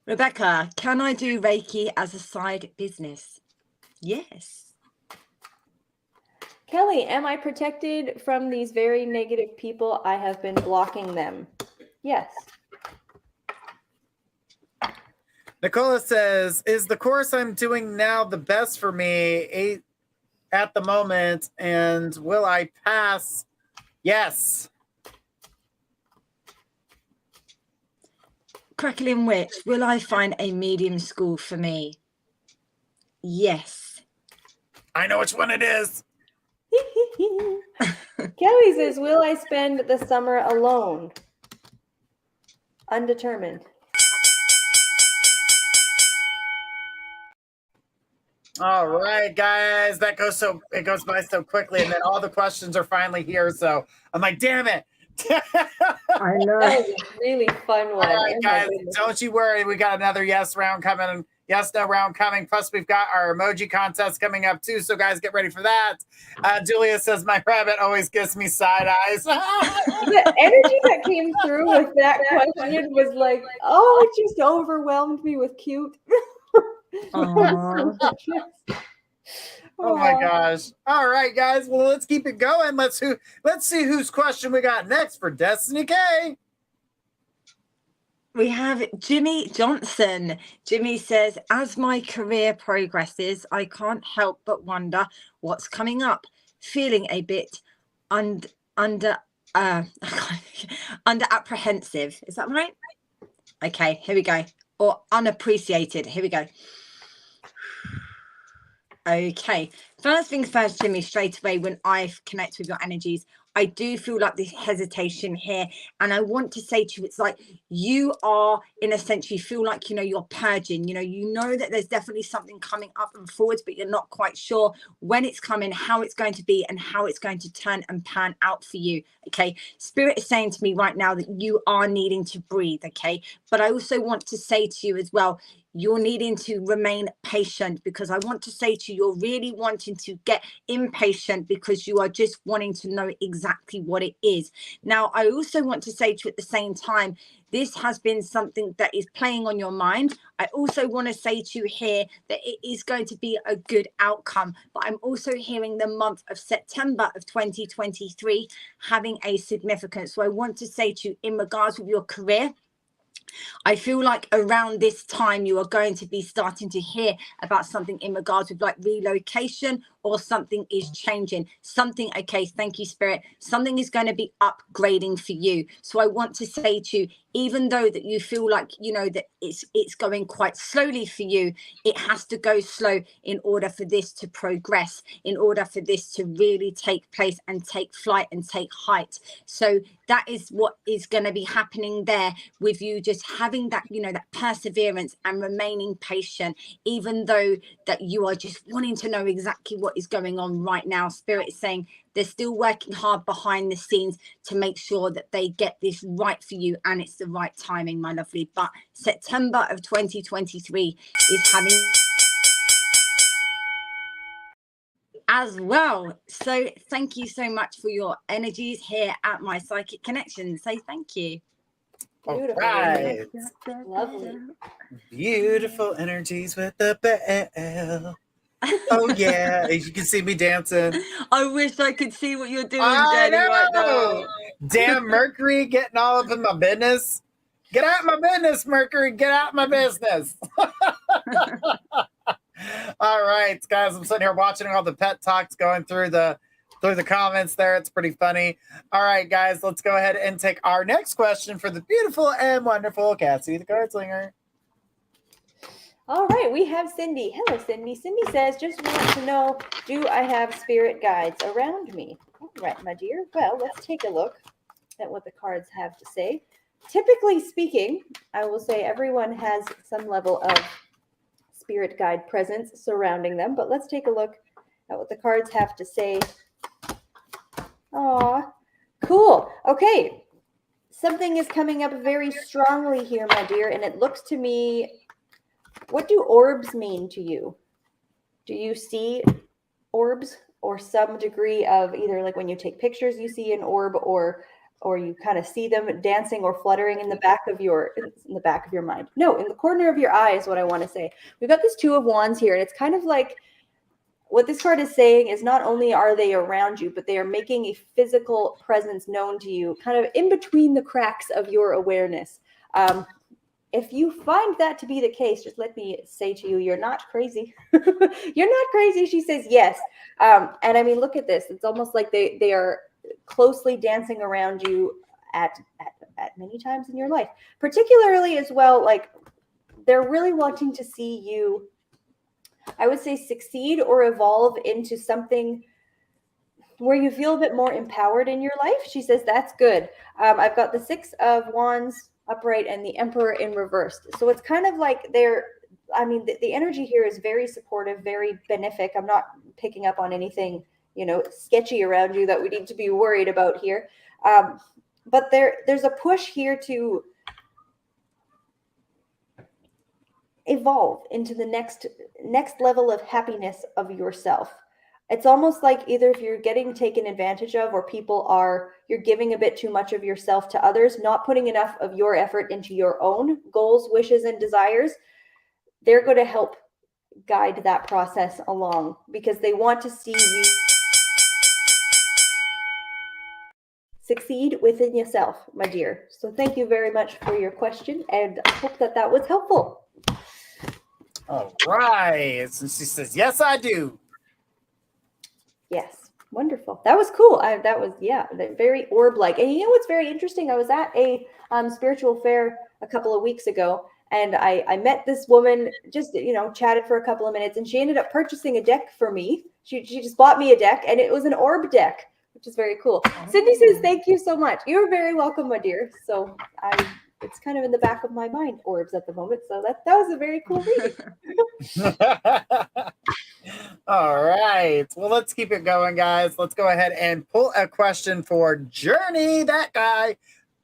Rebecca, can I do Reiki as a side business? Yes. Kelly, am I protected from these very negative people? I have been blocking them. Yes. Nicola says, is the course I'm doing now the best for me at the moment? And will I pass? Yes. Crackling Witch, will I find a medium school for me? Yes. I know which one it is. Kelly says, will I spend the summer alone? Undetermined. All right, guys, it goes by so quickly, and then all the questions are finally here. So I'm like, damn it. I know. That was a really fun one. All right, Oh my guys, goodness. don't you worry. We got another yes round coming. Yes, no round coming. Plus, we've got our emoji contest coming up too. So, guys, get ready for that. Julia says, my rabbit always gives me side eyes. The energy that came through with that question was like, oh, it just overwhelmed me with cute. Aww. Oh my gosh. All right, guys. Well, let's keep it going. Let's see whose question we got next for Destiny K. We have Jimmy Johnson. Jimmy says, as my career progresses, I can't help but wonder what's coming up. Feeling a bit under apprehensive. Is that right? Okay, here we go. Or unappreciated. Here we go. Okay, first things first, Jimmy, straight away when I connect with your energies, I do feel like this hesitation here. And I want to say to you, it's like you are, in a sense, you feel like, you're purging, you know that there's definitely something coming up and forwards, but you're not quite sure when it's coming, how it's going to be, and how it's going to turn and pan out for you. Okay, Spirit is saying to me right now that you are needing to breathe. Okay, but I also want to say to you as well, you're needing to remain patient, because I want to say to you, you're really wanting to get impatient because you are just wanting to know exactly what it is. Now, I also want to say to you at the same time, this has been something that is playing on your mind. I also want to say to you here that it is going to be a good outcome, but I'm also hearing the month of September of 2023 having a significance. So I want to say to you, in regards with your career, I feel like around this time you are going to be starting to hear about something in regards with like relocation, or something is changing. Something, okay, thank you, Spirit. Something is going to be upgrading for you. So I want to say to you, even though that you feel like, that it's going quite slowly for you, it has to go slow in order for this to progress, in order for this to really take place and take flight and take height. So that is what is going to be happening there, with you just having that, that perseverance and remaining patient, even though that you are just wanting to know exactly what is going on right now. Spirit is saying they're still working hard behind the scenes to make sure that they get this right for you, and it's the right timing, my lovely. But September of 2023 is having as well. So thank you so much for your energies here at my Psychic Connection. Say thank you. Beautiful. All right. Lovely. Beautiful energies with the bell. Oh yeah, you can see me dancing. I wish I could see what you're doing, I Jenny, right now. know. Damn Mercury getting all up in my business. Get out my business, Mercury. Get out my business. All right, guys. I'm sitting here watching all the pet talks going through the through the comments there. It's pretty funny. All right, guys, let's go ahead and take our next question for the beautiful and wonderful Cassie, the card slinger. All right, we have Cindy. Hello, Cindy. Cindy says, just want to know, do I have spirit guides around me? All right, my dear. Well, let's take a look at what the cards have to say. Typically speaking, I will say everyone has some level of spirit guide presence surrounding them, but let's take a look at what the cards have to say. Aw, cool. Okay, something is coming up very strongly here, my dear, and it looks to me, what do orbs mean to you? Do you see orbs or some degree of either like when you take pictures, you see an orb, or you kind of see them dancing or fluttering in the back of your mind? No, in the corner of your eye is what I want to say. We've got this Two of Wands here, and it's kind of like what this card is saying is not only are they around you, but they are making a physical presence known to you, kind of in between the cracks of your awareness. If you find that to be the case, just let me say to you, you're not crazy. You're not crazy. She says yes. And I mean, look at this. It's almost like they are closely dancing around you at many times in your life, particularly as well. Like they're really wanting to see you, I would say, succeed or evolve into something where you feel a bit more empowered in your life. She says that's good. I've got the Six of Wands upright and the Emperor in reversed. So it's kind of like the energy here is very supportive, very benefic. I'm not picking up on anything, sketchy around you that we need to be worried about here. But there's a push here to evolve into the next level of happiness of yourself. It's almost like either if you're getting taken advantage of, or you're giving a bit too much of yourself to others, not putting enough of your effort into your own goals, wishes, and desires. They're going to help guide that process along because they want to see you succeed within yourself, my dear. So thank you very much for your question, and I hope that was helpful. All right. So she says, yes, I do. Yes. Wonderful. That was cool. That was very orb-like. And you know what's very interesting? I was at a spiritual fair a couple of weeks ago, and I met this woman, just, chatted for a couple of minutes, and she ended up purchasing a deck for me. She just bought me a deck, and it was an orb deck, which is very cool. Cindy says, thank you so much. You're very welcome, my dear. So it's kind of in the back of my mind, orbs at the moment. So that was a very cool reading. All right. Well, let's keep it going, guys. Let's go ahead and pull a question for Journey, that guy,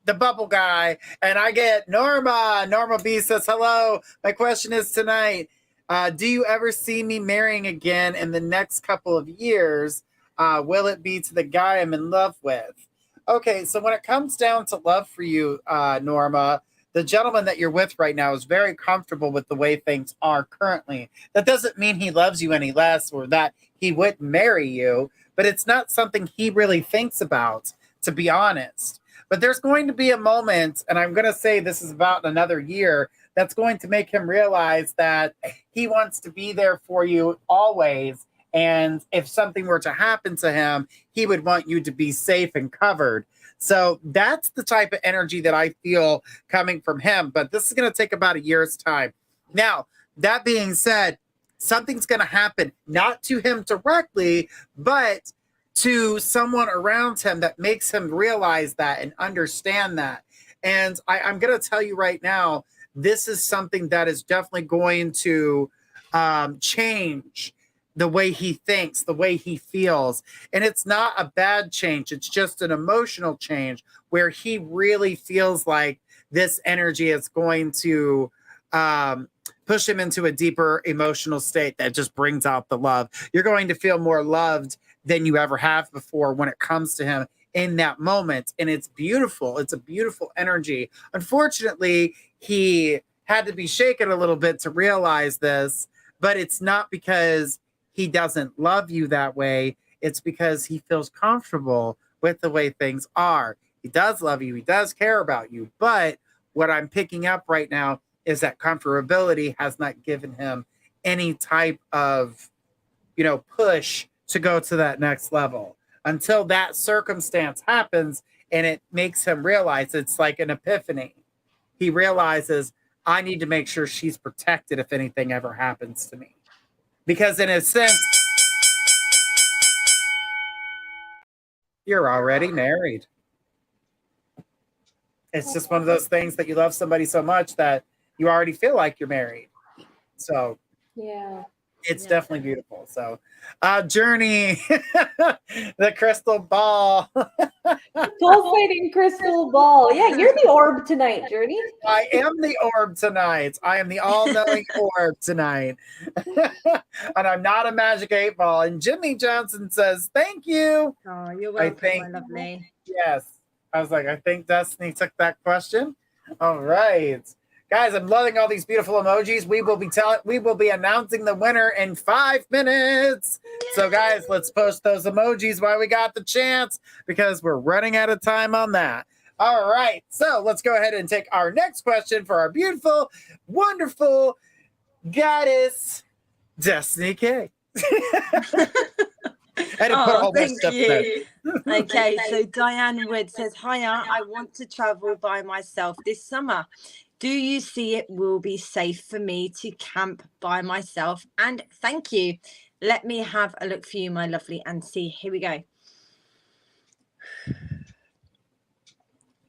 the bubble guy. And I get Norma. Norma B says, hello. My question is tonight, do you ever see me marrying again in the next couple of years? Will it be to the guy I'm in love with? Okay, so when it comes down to love for you, Norma, the gentleman that you're with right now is very comfortable with the way things are currently. That doesn't mean he loves you any less or that he wouldn't marry you, but it's not something he really thinks about, to be honest. But there's going to be a moment, and I'm going to say this is about another year, that's going to make him realize that he wants to be there for you always. And if something were to happen to him, he would want you to be safe and covered. So that's the type of energy that I feel coming from him. But this is going to take about a year's time. Now, that being said, something's going to happen, not to him directly, but to someone around him that makes him realize that and understand that. And I'm going to tell you right now, this is something that is definitely going to change the way he thinks, the way he feels. And it's not a bad change. It's just an emotional change where he really feels like this energy is going to push him into a deeper emotional state that just brings out the love. You're going to feel more loved than you ever have before when it comes to him in that moment. And it's beautiful. It's a beautiful energy. Unfortunately, he had to be shaken a little bit to realize this, but it's not because he doesn't love you that way. It's because he feels comfortable with the way things are. He does love you. He does care about you. But what I'm picking up right now is that comfortability has not given him any type of, push to go to that next level. until that circumstance happens and it makes him realize it's like an epiphany. He realizes, I need to make sure she's protected if anything ever happens to me. Because in a sense, you're already married. It's just one of those things that you love somebody so much that you already feel like you're married. So Yeah. it's definitely beautiful. So Journey, the crystal ball. Pulsating crystal ball. Yeah, you're the orb tonight, Journey. I am the orb tonight. I am the all-knowing orb tonight. And I'm not a magic 8-ball. And Jimmy Johnson says, thank you. Oh, you're welcome, my lovely. Yes. I was like, I think Destiny took that question. All right. Guys, I'm loving all these beautiful emojis. We will be announcing the winner in 5 minutes. So guys, let's post those emojis while we got the chance, because we're running out of time on that. All right. So let's go ahead and take our next question for our beautiful, wonderful goddess, Destiny K. Thank you. Okay, so Diane Wood says, hiya, I want to travel by myself this summer. Do you see it will be safe for me to camp by myself? And thank you. Let me have a look for you, my lovely auntie. Here we go.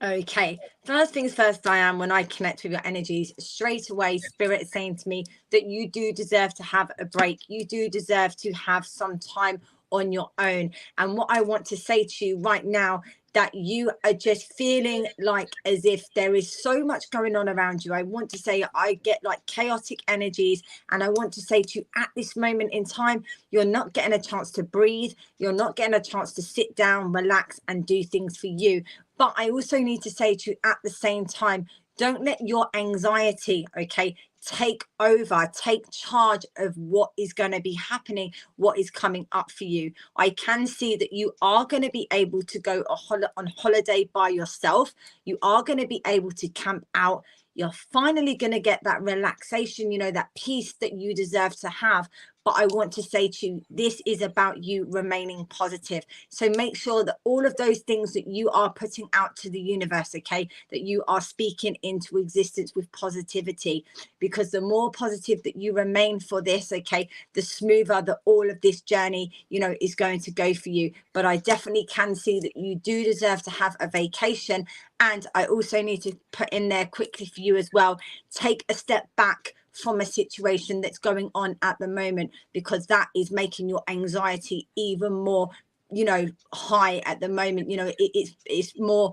Okay, first things first, Diane, when I connect with your energies, straight away, Spirit is saying to me that you do deserve to have a break. You do deserve to have some time on your own. And what I want to say to you right now, that you are just feeling like as if there is so much going on around you. I want to say I get like chaotic energies, and I want to say to you at this moment in time, you're not getting a chance to breathe. You're not getting a chance to sit down, relax, and do things for you. But I also need to say to you at the same time, don't let your anxiety, okay, take over, take charge of what is going to be happening, what is coming up for you. I can see that you are going to be able to go on holiday by yourself. You are going to be able to camp out. You're finally going to get that relaxation, you know, that peace that you deserve to have. But I want to say to you, this is about you remaining positive. So make sure that all of those things that you are putting out to the universe, okay, that you are speaking into existence with positivity, because the more positive that you remain for this, okay, the smoother that all of this journey, you know, is going to go for you. But I definitely can see that you do deserve to have a vacation. And I also need to put in there quickly for you as well, take a step back from a situation that's going on at the moment, because that is making your anxiety even more, you know, high at the moment. You know, it's more,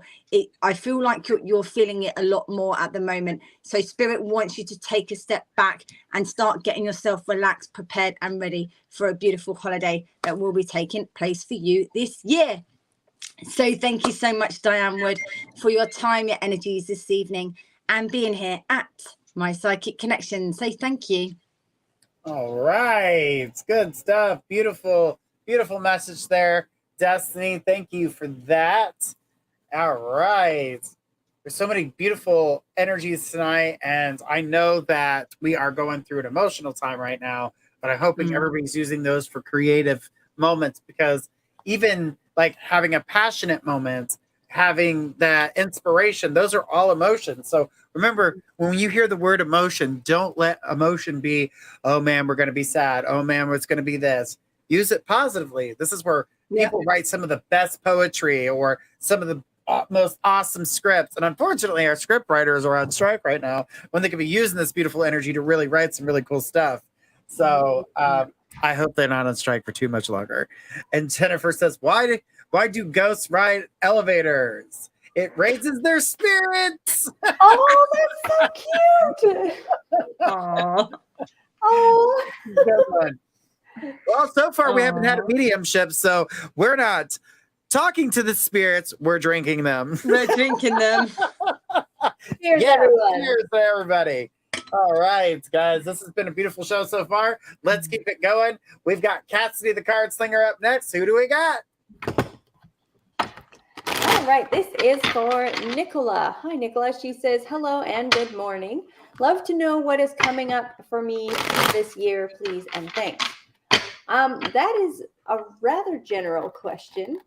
I feel like you're feeling it a lot more at the moment. So Spirit wants you to take a step back and start getting yourself relaxed, prepared and ready for a beautiful holiday that will be taking place for you this year. So thank you so much, Diane Wood, for your time, your energies this evening, and being here at my Psychic Connection. So thank you. All right. Good stuff. Beautiful, beautiful message there, Destiny. Thank you for that. All right. There's so many beautiful energies tonight, and I know that we are going through an emotional time right now, but I'm hoping everybody's using those for creative moments, because even like having a passionate moment, having that inspiration, those are all emotions. So remember, when you hear the word emotion, don't let emotion be, oh man, we're going to be sad. Oh man, it's going to be this. Use it positively. This is where people write some of the best poetry or some of the most awesome scripts. And unfortunately, our script writers are on strike right now, when they could be using this beautiful energy to really write some really cool stuff. So I hope they're not on strike for too much longer. And Jennifer says, why do ghosts ride elevators? It raises their spirits. Oh, that's so cute. Aww. Oh. Good one. Well, so far we haven't had a mediumship, so we're not talking to the spirits, we're drinking them. We're drinking them. Cheers, everyone. Cheers to everybody. All right, guys, this has been a beautiful show so far. Let's keep it going. We've got Cassidy the Card Slinger up next. Who do we got? All right, this is for Nicola. Hi, Nicola. She says, hello and good morning. Love to know what is coming up for me this year, please, and thanks. That is a rather general question.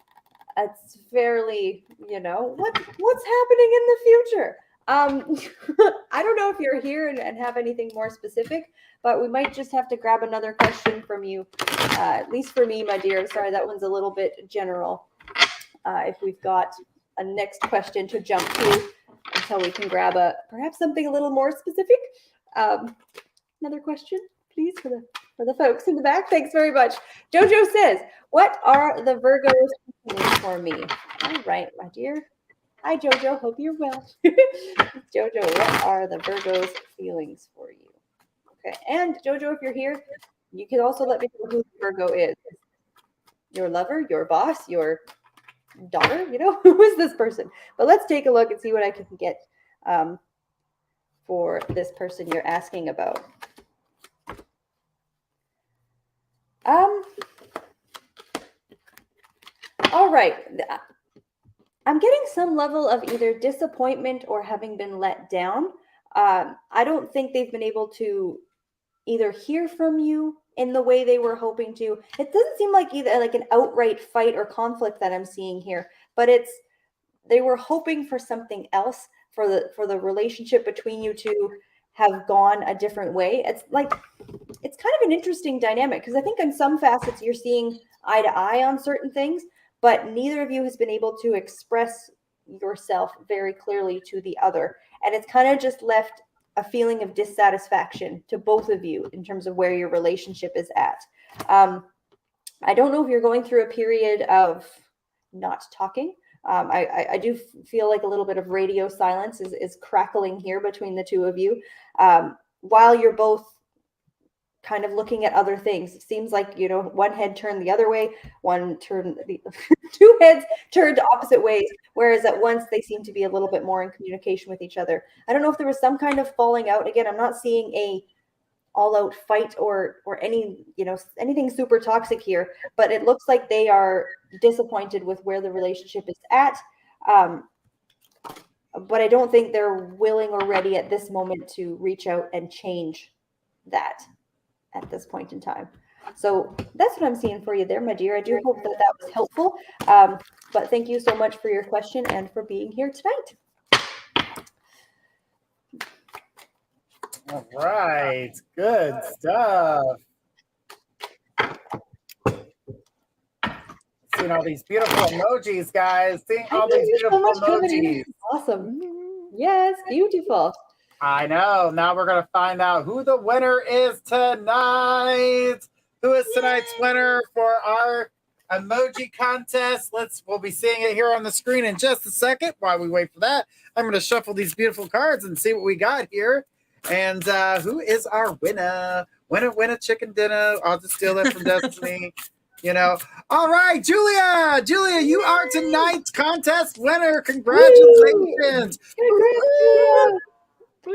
it's fairly, what's happening in the future? I don't know if you're here and have anything more specific, but we might just have to grab another question from you, at least for me, my dear. Sorry, that one's a little bit general. If we've got a next question to jump to until we can grab perhaps something a little more specific. Another question, please, for the folks in the back. Thanks very much. Jojo says, what are the Virgos doing for me? All right, my dear. Hi, Jojo. Hope you're well. Jojo, what are the Virgos' feelings for you? Okay, and Jojo, if you're here, you can also let me know who Virgo is. Your lover, your boss, your daughter, who is this person? But let's take a look and see what I can get for this person you're asking about. All right. I'm getting some level of either disappointment or having been let down. I don't think they've been able to either hear from you in the way they were hoping to. It doesn't seem like either like an outright fight or conflict that I'm seeing here, but they were hoping for something else, for the relationship between you two have gone a different way. It's kind of an interesting dynamic, because I think in some facets you're seeing eye to eye on certain things, but neither of you has been able to express yourself very clearly to the other. And it's kind of just left a feeling of dissatisfaction to both of you in terms of where your relationship is at. I don't know if you're going through a period of not talking. I do feel like a little bit of radio silence is crackling here between the two of you, while you're both kind of looking at other things. It seems like, one head turned the other way, two heads turned opposite ways, whereas at once they seem to be a little bit more in communication with each other. I don't know if there was some kind of falling out. Again, I'm not seeing a all-out fight or any, anything super toxic here, but it looks like they are disappointed with where the relationship is at. But I don't think they're willing or ready at this moment to reach out and change that at this point in time. So that's what I'm seeing for you there, my dear. I do hope that was helpful. But thank you so much for your question and for being here tonight. All right. Good stuff. Seeing all these beautiful emojis, guys. Seeing all these beautiful emojis. Awesome. Yes, beautiful. I know. Now we're going to find out who the winner is tonight. Who is tonight's winner for our emoji contest? We'll be seeing it here on the screen in just a second. While we wait for that, I'm going to shuffle these beautiful cards and see what we got here. And who is our winner? Winner, chicken dinner. I'll just steal that from Destiny. All right, Julia. Julia, you are tonight's contest winner. Congratulations.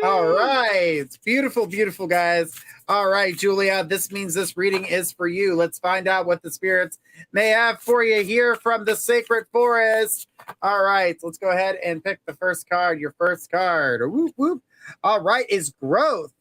All right. Beautiful, beautiful, guys. All right, Julia, this means this reading is for you. Let's find out what the spirits may have for you here from the Sacred Forest. All right, let's go ahead and pick the first card. Your first card. Whoop, whoop. All right, is growth.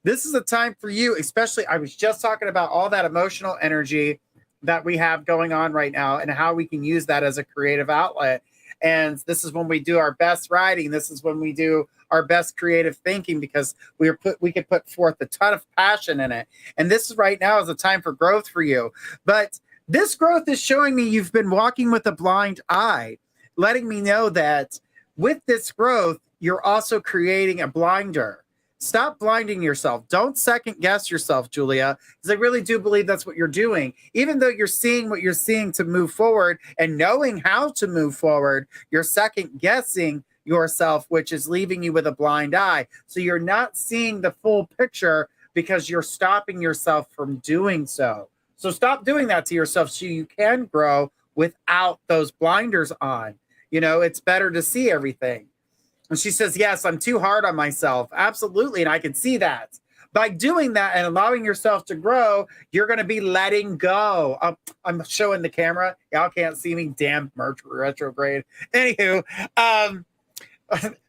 This is a time for you, especially, I was just talking about all that emotional energy that we have going on right now and how we can use that as a creative outlet. And this is when we do our best writing. This is when we do our best creative thinking, because we can put forth a ton of passion in it. And this right now is a time for growth for you. But this growth is showing me you've been walking with a blind eye, letting me know that with this growth, you're also creating a blinder. Stop blinding yourself. Don't second guess yourself, Julia, because I really do believe that's what you're doing. Even though you're seeing what you're seeing to move forward and knowing how to move forward, you're second guessing yourself, which is leaving you with a blind eye. So you're not seeing the full picture because you're stopping yourself from doing so. So stop doing that to yourself so you can grow without those blinders on. It's better to see everything. And she says, yes, I'm too hard on myself. Absolutely. And I can see that. By doing that and allowing yourself to grow, you're going to be letting go. I'm showing the camera. Y'all can't see me. Damn Mercury retrograde. Anywho,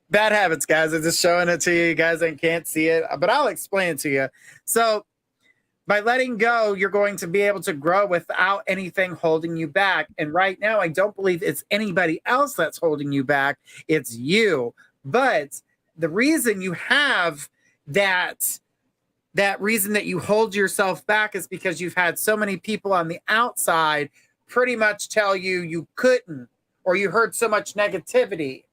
bad habits, guys. I'm just showing it to you. You guys can't see it, but I'll explain it to you. So By letting go, you're going to be able to grow without anything holding you back. And right now, I don't believe it's anybody else that's holding you back. It's you. But the reason you have that reason that you hold yourself back is because you've had so many people on the outside pretty much tell you you couldn't, or you heard so much negativity.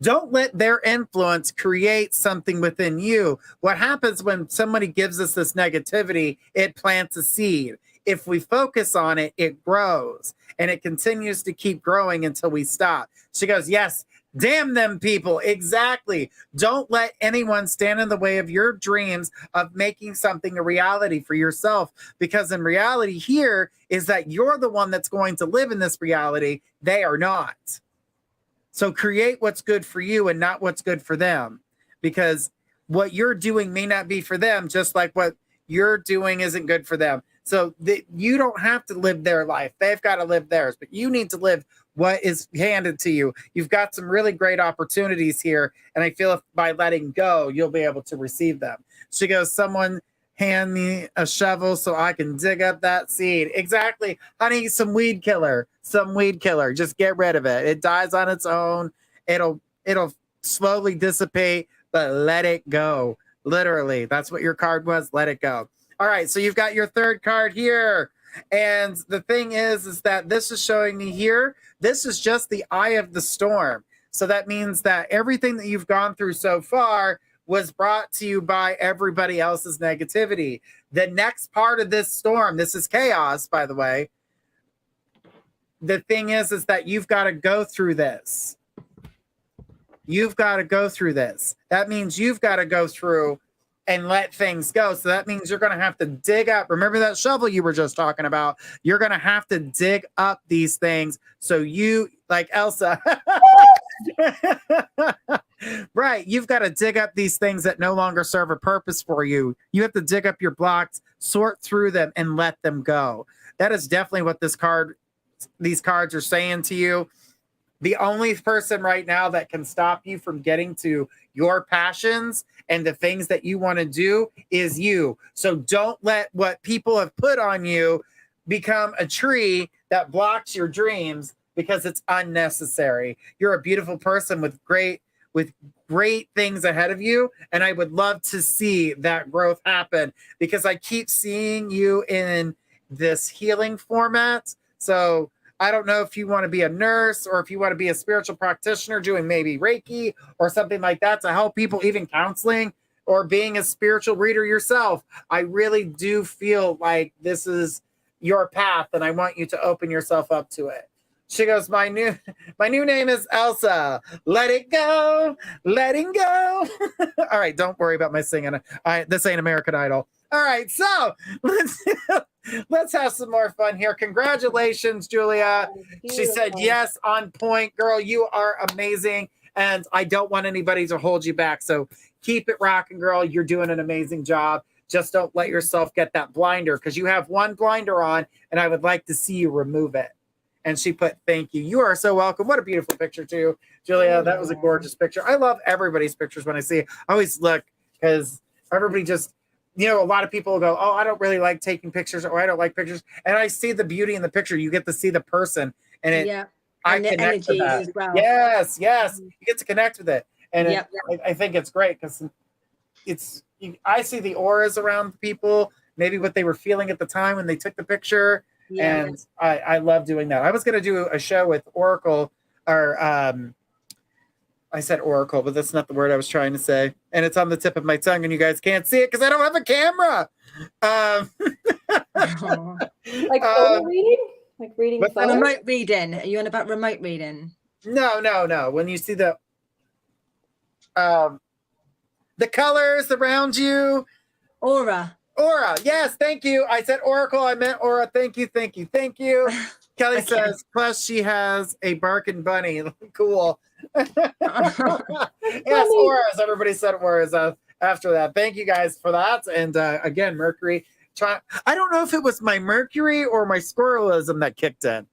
Don't let their influence create something within you. What happens when somebody gives us this negativity, it plants a seed. If we focus on it, it grows, and it continues to keep growing until we stop. She goes, yes, damn them people. Exactly. Don't let anyone stand in the way of your dreams of making something a reality for yourself, because in reality here is that you're the one that's going to live in this reality. They are not. So create what's good for you and not what's good for them, because what you're doing may not be for them, just like what you're doing isn't good for them. So you don't have to live their life. They've got to live theirs, but you need to live what is handed to you. You've got some really great opportunities here, and I feel if by letting go, you'll be able to receive them. She goes, someone hand me a shovel so I can dig up that seed. Exactly. Honey, some weed killer. Just get rid of it. It dies on its own. It'll slowly dissipate, but let it go. Literally. That's what your card was. Let it go. All right. So you've got your third card here. And the thing is that this is showing me here, this is just the eye of the storm. So that means that everything that you've gone through so far was brought to you by everybody else's negativity. The next part of this storm, this is chaos, by the way. The thing is that you've got to go through this. You've got to go through this. That means you've got to go through and let things go. So that means you're going to have to dig up. Remember that shovel you were just talking about? You're going to have to dig up these things. So you, like Elsa, right, you've got to dig up these things that no longer serve a purpose for you. You have to dig up your blocks, sort through them, and let them go. That is definitely what these cards are saying to you. The only person right now that can stop you from getting to your passions and the things that you want to do is you. So don't let what people have put on you become a tree that blocks your dreams, because it's unnecessary. You're a beautiful person with great things ahead of you, and I would love to see that growth happen, because I keep seeing you in this healing format. So I don't know if you want to be a nurse or if you want to be a spiritual practitioner doing maybe Reiki or something like that to help people, even counseling, or being a spiritual reader yourself. I really do feel like this is your path, and I want you to open yourself up to it. She goes, my new name is Elsa. Let it go. Letting go. All right, don't worry about my singing. This ain't American Idol. All right, so let's have some more fun here. Congratulations, Julia. She said, yes, on point. Girl, you are amazing, and I don't want anybody to hold you back. So keep it rocking, girl. You're doing an amazing job. Just don't let yourself get that blinder, because you have one blinder on, and I would like to see you remove it. And she put, thank you. You are so welcome. What a beautiful picture, too, Julia. That was a gorgeous picture. I love everybody's pictures when I see it. I always look, because everybody just, a lot of people go, oh, I don't really like taking pictures, or I don't like pictures. And I see the beauty in the picture. You get to see the person, and I connect with that. As well. Yes. You get to connect with it. And I think it's great, because I see the auras around people, maybe what they were feeling at the time when they took the picture. Yeah. And I love doing that. I was going to do a show with Oracle, or I said Oracle, but that's not the word I was trying to say. And it's on the tip of my tongue, and you guys can't see it because I don't have a camera. Like photo reading? Like reading photos? Remote reading. Are you on about remote reading? No. When you see the colors around you. Aura. Yes, thank you. I said Oracle, I meant Aura. Thank you. Kelly says, plus she has a barking bunny. Cool. Yes, auras. Everybody said auras after that. Thank you guys for that. And again, Mercury. I don't know if it was my Mercury or my squirrelism that kicked in.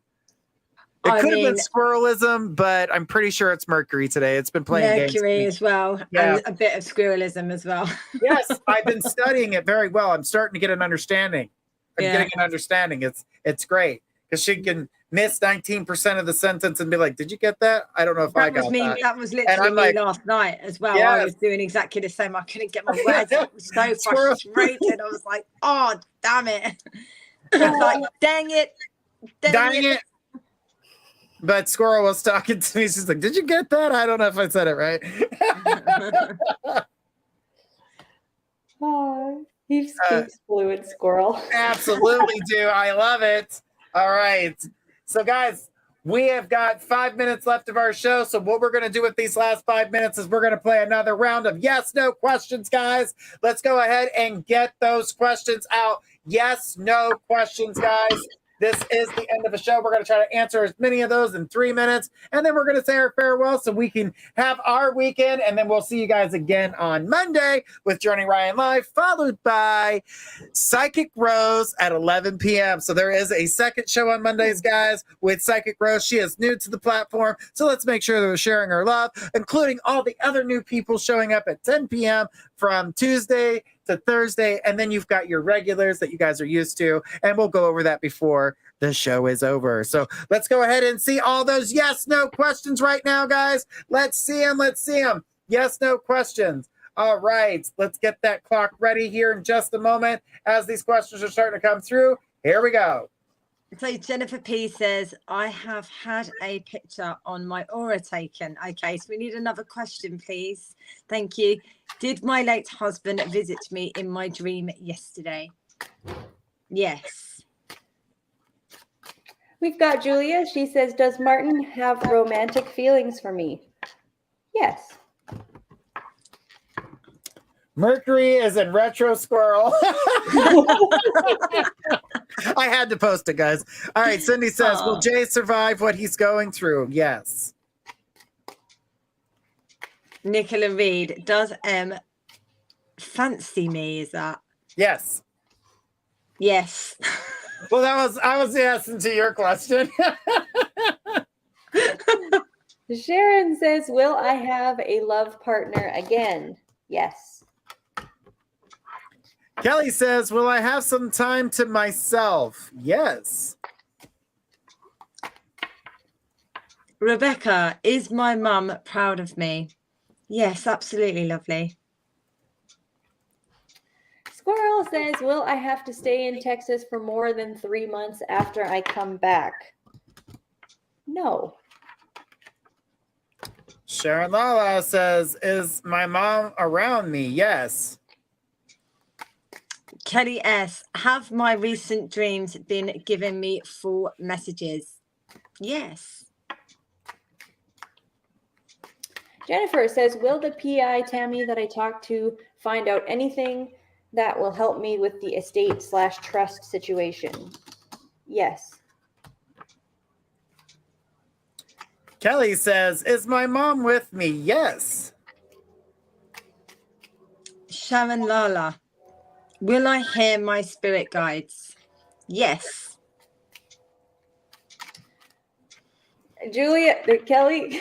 It I could have been mean, squirrelism, but I'm pretty sure it's Mercury today. It's been playing games. Mercury as well, Yeah. and a bit of squirrelism as well. Yes, I've been studying it very well. I'm starting to get an understanding. I'm Yeah. getting an understanding. It's great because she can miss 19% of the sentence and be like, "Did you get that?" I don't know if I That was got me. that. That was And literally I'm me like, last night as well. I yes. was doing exactly the same. I couldn't get my words out. It was so Squirrel. frustrated. I was like, "Oh, damn it!" I was like, "Dang it, Dang it. But Squirrel was talking to me. She's like, "Did you get that?" I don't know if I said it right. Oh, he speaks fluent, Squirrel. Absolutely do. I love it. All right. So, guys, we have got 5 minutes left of our show. So, what we're going to do with these last 5 minutes is we're going to play another round of yes, no questions, guys. Let's go ahead and get those questions out. Yes, no questions, guys. This is the end of the show. We're going to try to answer as many of those in 3 minutes. And then we're going to say our farewell so we can have our weekend. And then we'll see you guys again on Monday with Journey Ryan Live, followed by Psychic Rose at 11 p.m. So there is a second show on Mondays, guys, with Psychic Rose. She is new to the platform. So let's make sure that we're sharing her love, including all the other new people showing up at 10 p.m. from Tuesday to Thursday, and then you've got your regulars that you guys are used to, and we'll go over that before the show is over. So let's go ahead and see all those yes, no questions right now, guys. Let's see them. Let's see them. Yes, no questions. All right, let's get that clock ready here in just a moment as these questions are starting to come through. Here we go. So Jennifer P says, I have had a picture on my aura taken. Okay, so we need another question, please. Thank you. Did my late husband visit me in my dream yesterday? Yes. We've got Julia. She says, does Martin have romantic feelings for me? Yes. Mercury is in retro, Squirrel. I had to post it, guys. All right, Cindy says, will Jay survive what he's going through? Yes. Nicola Reed, does M fancy me? Is that? Yes. Yes. Well, I was asking to your question. Sharon says, will I have a love partner again? Yes. Kelly says, will I have some time to myself? Yes. Rebecca, is my mum proud of me? Yes, absolutely, lovely. Squirrel says, will I have to stay in Texas for more than 3 months after I come back? No. Sharon Lala says, is my mom around me? Yes. Kelly S, have my recent dreams been giving me full messages? Yes. Jennifer says, will the PI Tammy that I talked to find out anything that will help me with the estate/trust situation? Yes. Kelly says, is my mom with me? Yes. Sharon Lala, will I hear my spirit guides? Yes. Kelly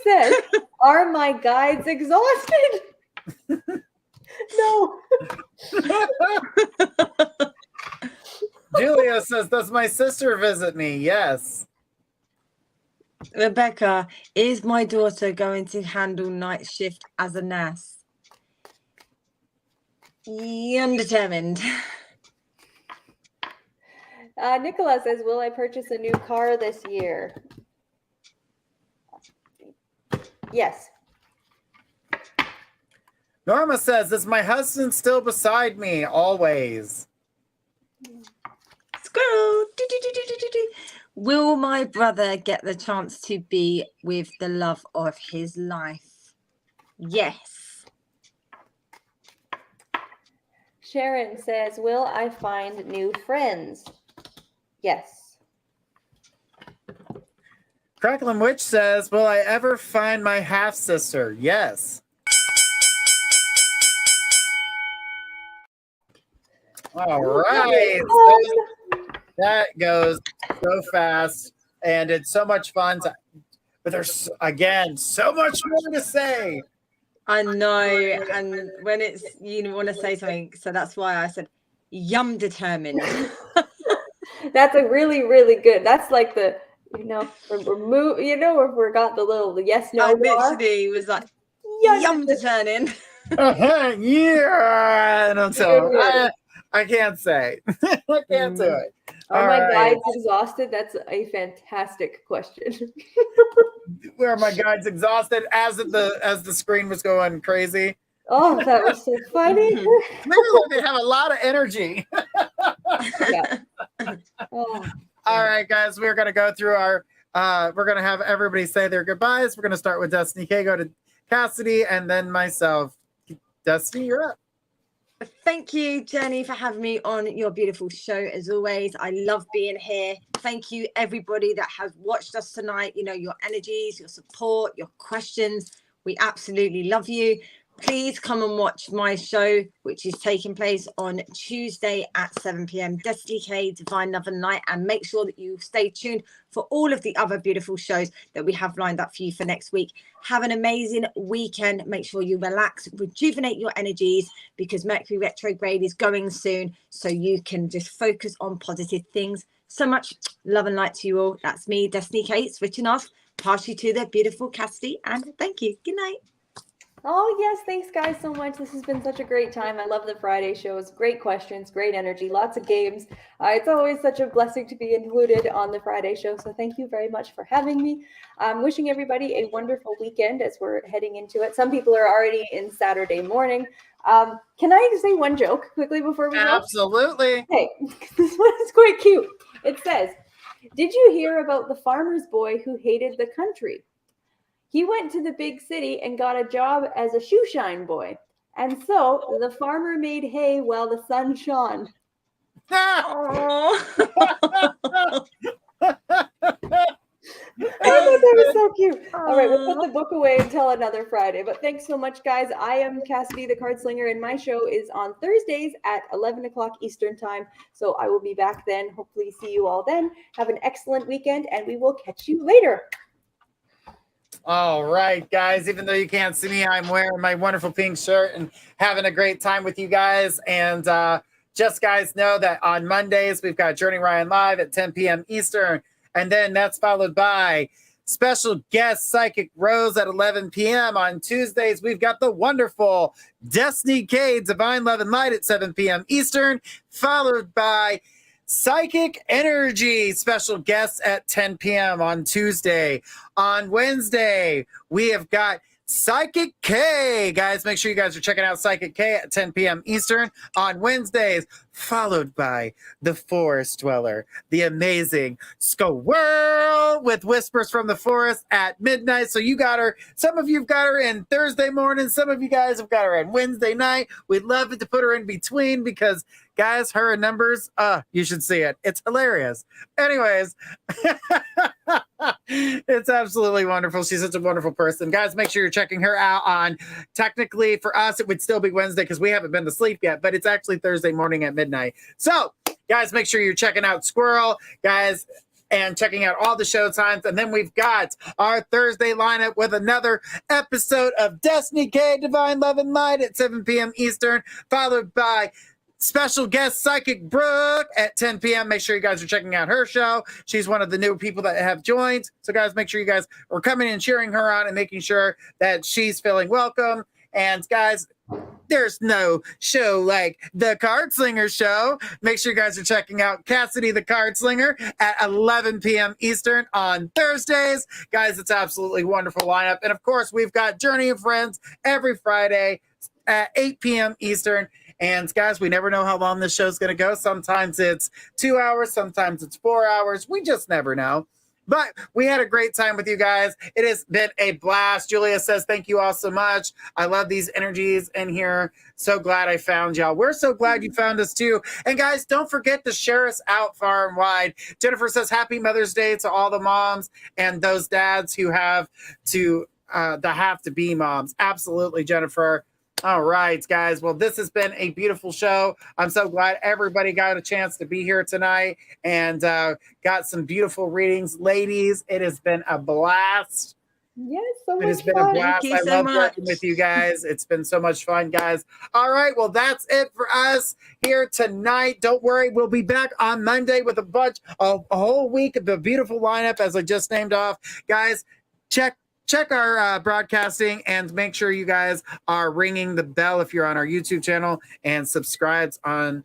says, are my guides exhausted? No. Julia says, does my sister visit me? Yes. Rebecca, is my daughter going to handle night shift as a nurse? Undetermined. Nicola says, will I purchase a new car this year? Yes. Norma says, is my husband still beside me? Always. Squirrel. Will my brother get the chance to be with the love of his life? Yes. Sharon says, will I find new friends? Yes. Cracklin Witch says, will I ever find my half-sister? Yes. All right. That goes so fast. and it's so much fun. But there's, again, so much more to say. I know. And when it's, you want to say something, so that's why I said, yum determined. That's a really, really good. That's like the, remove, we got the little yes, no. I literally was like, yum determined. Yeah. And so I can't say. I can't do it. Are my guides exhausted? That's a fantastic question. Were my guides exhausted as the screen was going crazy? Oh, that was so funny. Clearly, they have a lot of energy. Yeah. Oh. All right, guys, we're going to go through our, we're going to have everybody say their goodbyes. We're going to start with Destiny K, go to Cassidy, and then myself. Destiny, you're up. Thank you, Jenny, for having me on your beautiful show. As always, I love being here. Thank you, everybody that has watched us tonight. Your energies, your support, your questions. We absolutely love you. Please come and watch my show, which is taking place on Tuesday at 7 p.m. Destiny K, Divine Love and Light. And make sure that you stay tuned for all of the other beautiful shows that we have lined up for you for next week. Have an amazing weekend. Make sure you relax, rejuvenate your energies, because Mercury retrograde is going soon. So you can just focus on positive things. So much love and light to you all. That's me, Destiny K, switching off. Pass you to the beautiful Cassidy. And thank you. Good night. Oh, yes. Thanks, guys, so much. This has been such a great time. I love the Friday shows. Great questions, great energy, lots of games. It's always such a blessing to be included on the Friday show. So thank you very much for having me. I'm wishing everybody a wonderful weekend as we're heading into it. Some people are already in Saturday morning. Can I say one joke quickly before we go? Absolutely. Hey, this one is quite cute. It says, did you hear about the farmer's boy who hated the country? He went to the big city and got a job as a shoe shine boy. And so the farmer made hay while the sun shone. Oh. I thought that was so cute. All right, we'll put the book away until another Friday. But thanks so much, guys. I am Cassidy the Card Slinger, and my show is on Thursdays at 11 o'clock Eastern Time. So I will be back then. Hopefully see you all then. Have an excellent weekend, and we will catch you later. All right, guys. Even though you can't see me, I'm wearing my wonderful pink shirt and having a great time with you guys. And just guys know that on Mondays, we've got Journey Ryan live at 10 p.m. Eastern. And then that's followed by special guest Psychic Rose at 11 p.m. On Tuesdays, we've got the wonderful Destiny K, Divine Love and Light at 7 p.m. Eastern, followed by Psychic Energy special guests at 10 p.m. on Tuesday. On Wednesday, we have got Psychic K. Guys, make sure you guys are checking out Psychic K at 10 p.m. Eastern on Wednesdays, followed by the Forest Dweller, the amazing Squirrel with Whispers from the Forest at midnight. So you got her. Some of you've got her in Thursday morning. Some of you guys have got her on Wednesday night. We'd love it to put her in between because, guys, her numbers, you should see it. It's hilarious. Anyways, it's absolutely wonderful. She's such a wonderful person. Guys, make sure you're checking her out on, technically for us, it would still be Wednesday because we haven't been to sleep yet, but it's actually Thursday morning at midnight. So, guys, make sure you're checking out Squirrel, guys, and checking out all the show times. And then we've got our Thursday lineup with another episode of Destiny K, Divine Love and Light at 7 p.m. Eastern, followed by special guest Psychic Brooke at 10 p.m. Make sure you guys are checking out her show. She's one of the new people that have joined. So, guys, make sure you guys are coming and cheering her on and making sure that she's feeling welcome. And, guys, there's no show like the Card Slinger Show. Make sure you guys are checking out Cassidy the Card Slinger at 11 p.m. Eastern on Thursdays. Guys, it's absolutely wonderful lineup. And, of course, we've got Journey of Friends every Friday at 8 p.m. Eastern. And guys, we never know how long this show's going to go. Sometimes it's 2 hours. Sometimes it's 4 hours. We just never know. But we had a great time with you guys. It has been a blast. Julia says, thank you all so much. I love these energies in here. So glad I found y'all. We're so glad you found us too. And guys, don't forget to share us out far and wide. Jennifer says, happy Mother's Day to all the moms and those dads who have to be moms. Absolutely, Jennifer. All right, guys. Well, this has been a beautiful show. I'm so glad everybody got a chance to be here tonight and got some beautiful readings. Ladies, it has been a blast. Yes, so It has much been a fun. blast. Thank you I so love much. working with you guys. It's been so much fun, guys. All right. Well, that's it for us here tonight. Don't worry. We'll be back on Monday with a whole week of a beautiful lineup, as I just named off. Guys, check our broadcasting and make sure you guys are ringing the bell if you're on our YouTube channel and subscribes on.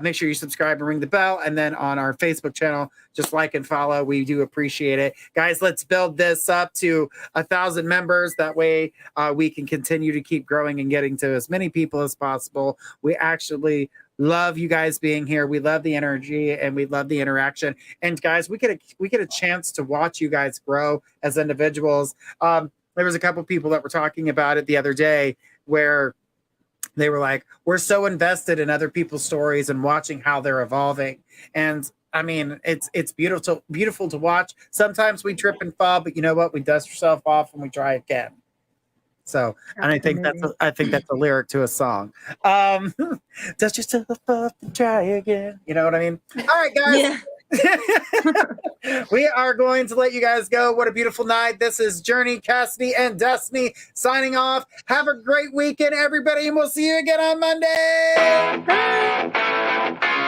Make sure you subscribe and ring the bell. And then on our Facebook channel, just like and follow. We do appreciate it. Guys, let's build this up to 1,000 members. That way we can continue to keep growing and getting to as many people as possible. We actually love you guys being here. We love the energy and we love the interaction. And guys, we get a chance to watch you guys grow as individuals. There was a couple people that were talking about it the other day where they were like, we're so invested in other people's stories and watching how they're evolving. And I mean, it's beautiful to watch. Sometimes we trip and fall, but you know what? We dust ourselves off and we try again. So, and I think that's a lyric to a song. Dust yourself off and try again. You know what I mean? All right, guys. Yeah. We are going to let you guys go. What a beautiful night. This is Journey, Cassidy, and Destiny signing off. Have a great weekend, everybody, and we'll see you again on Monday. Bye.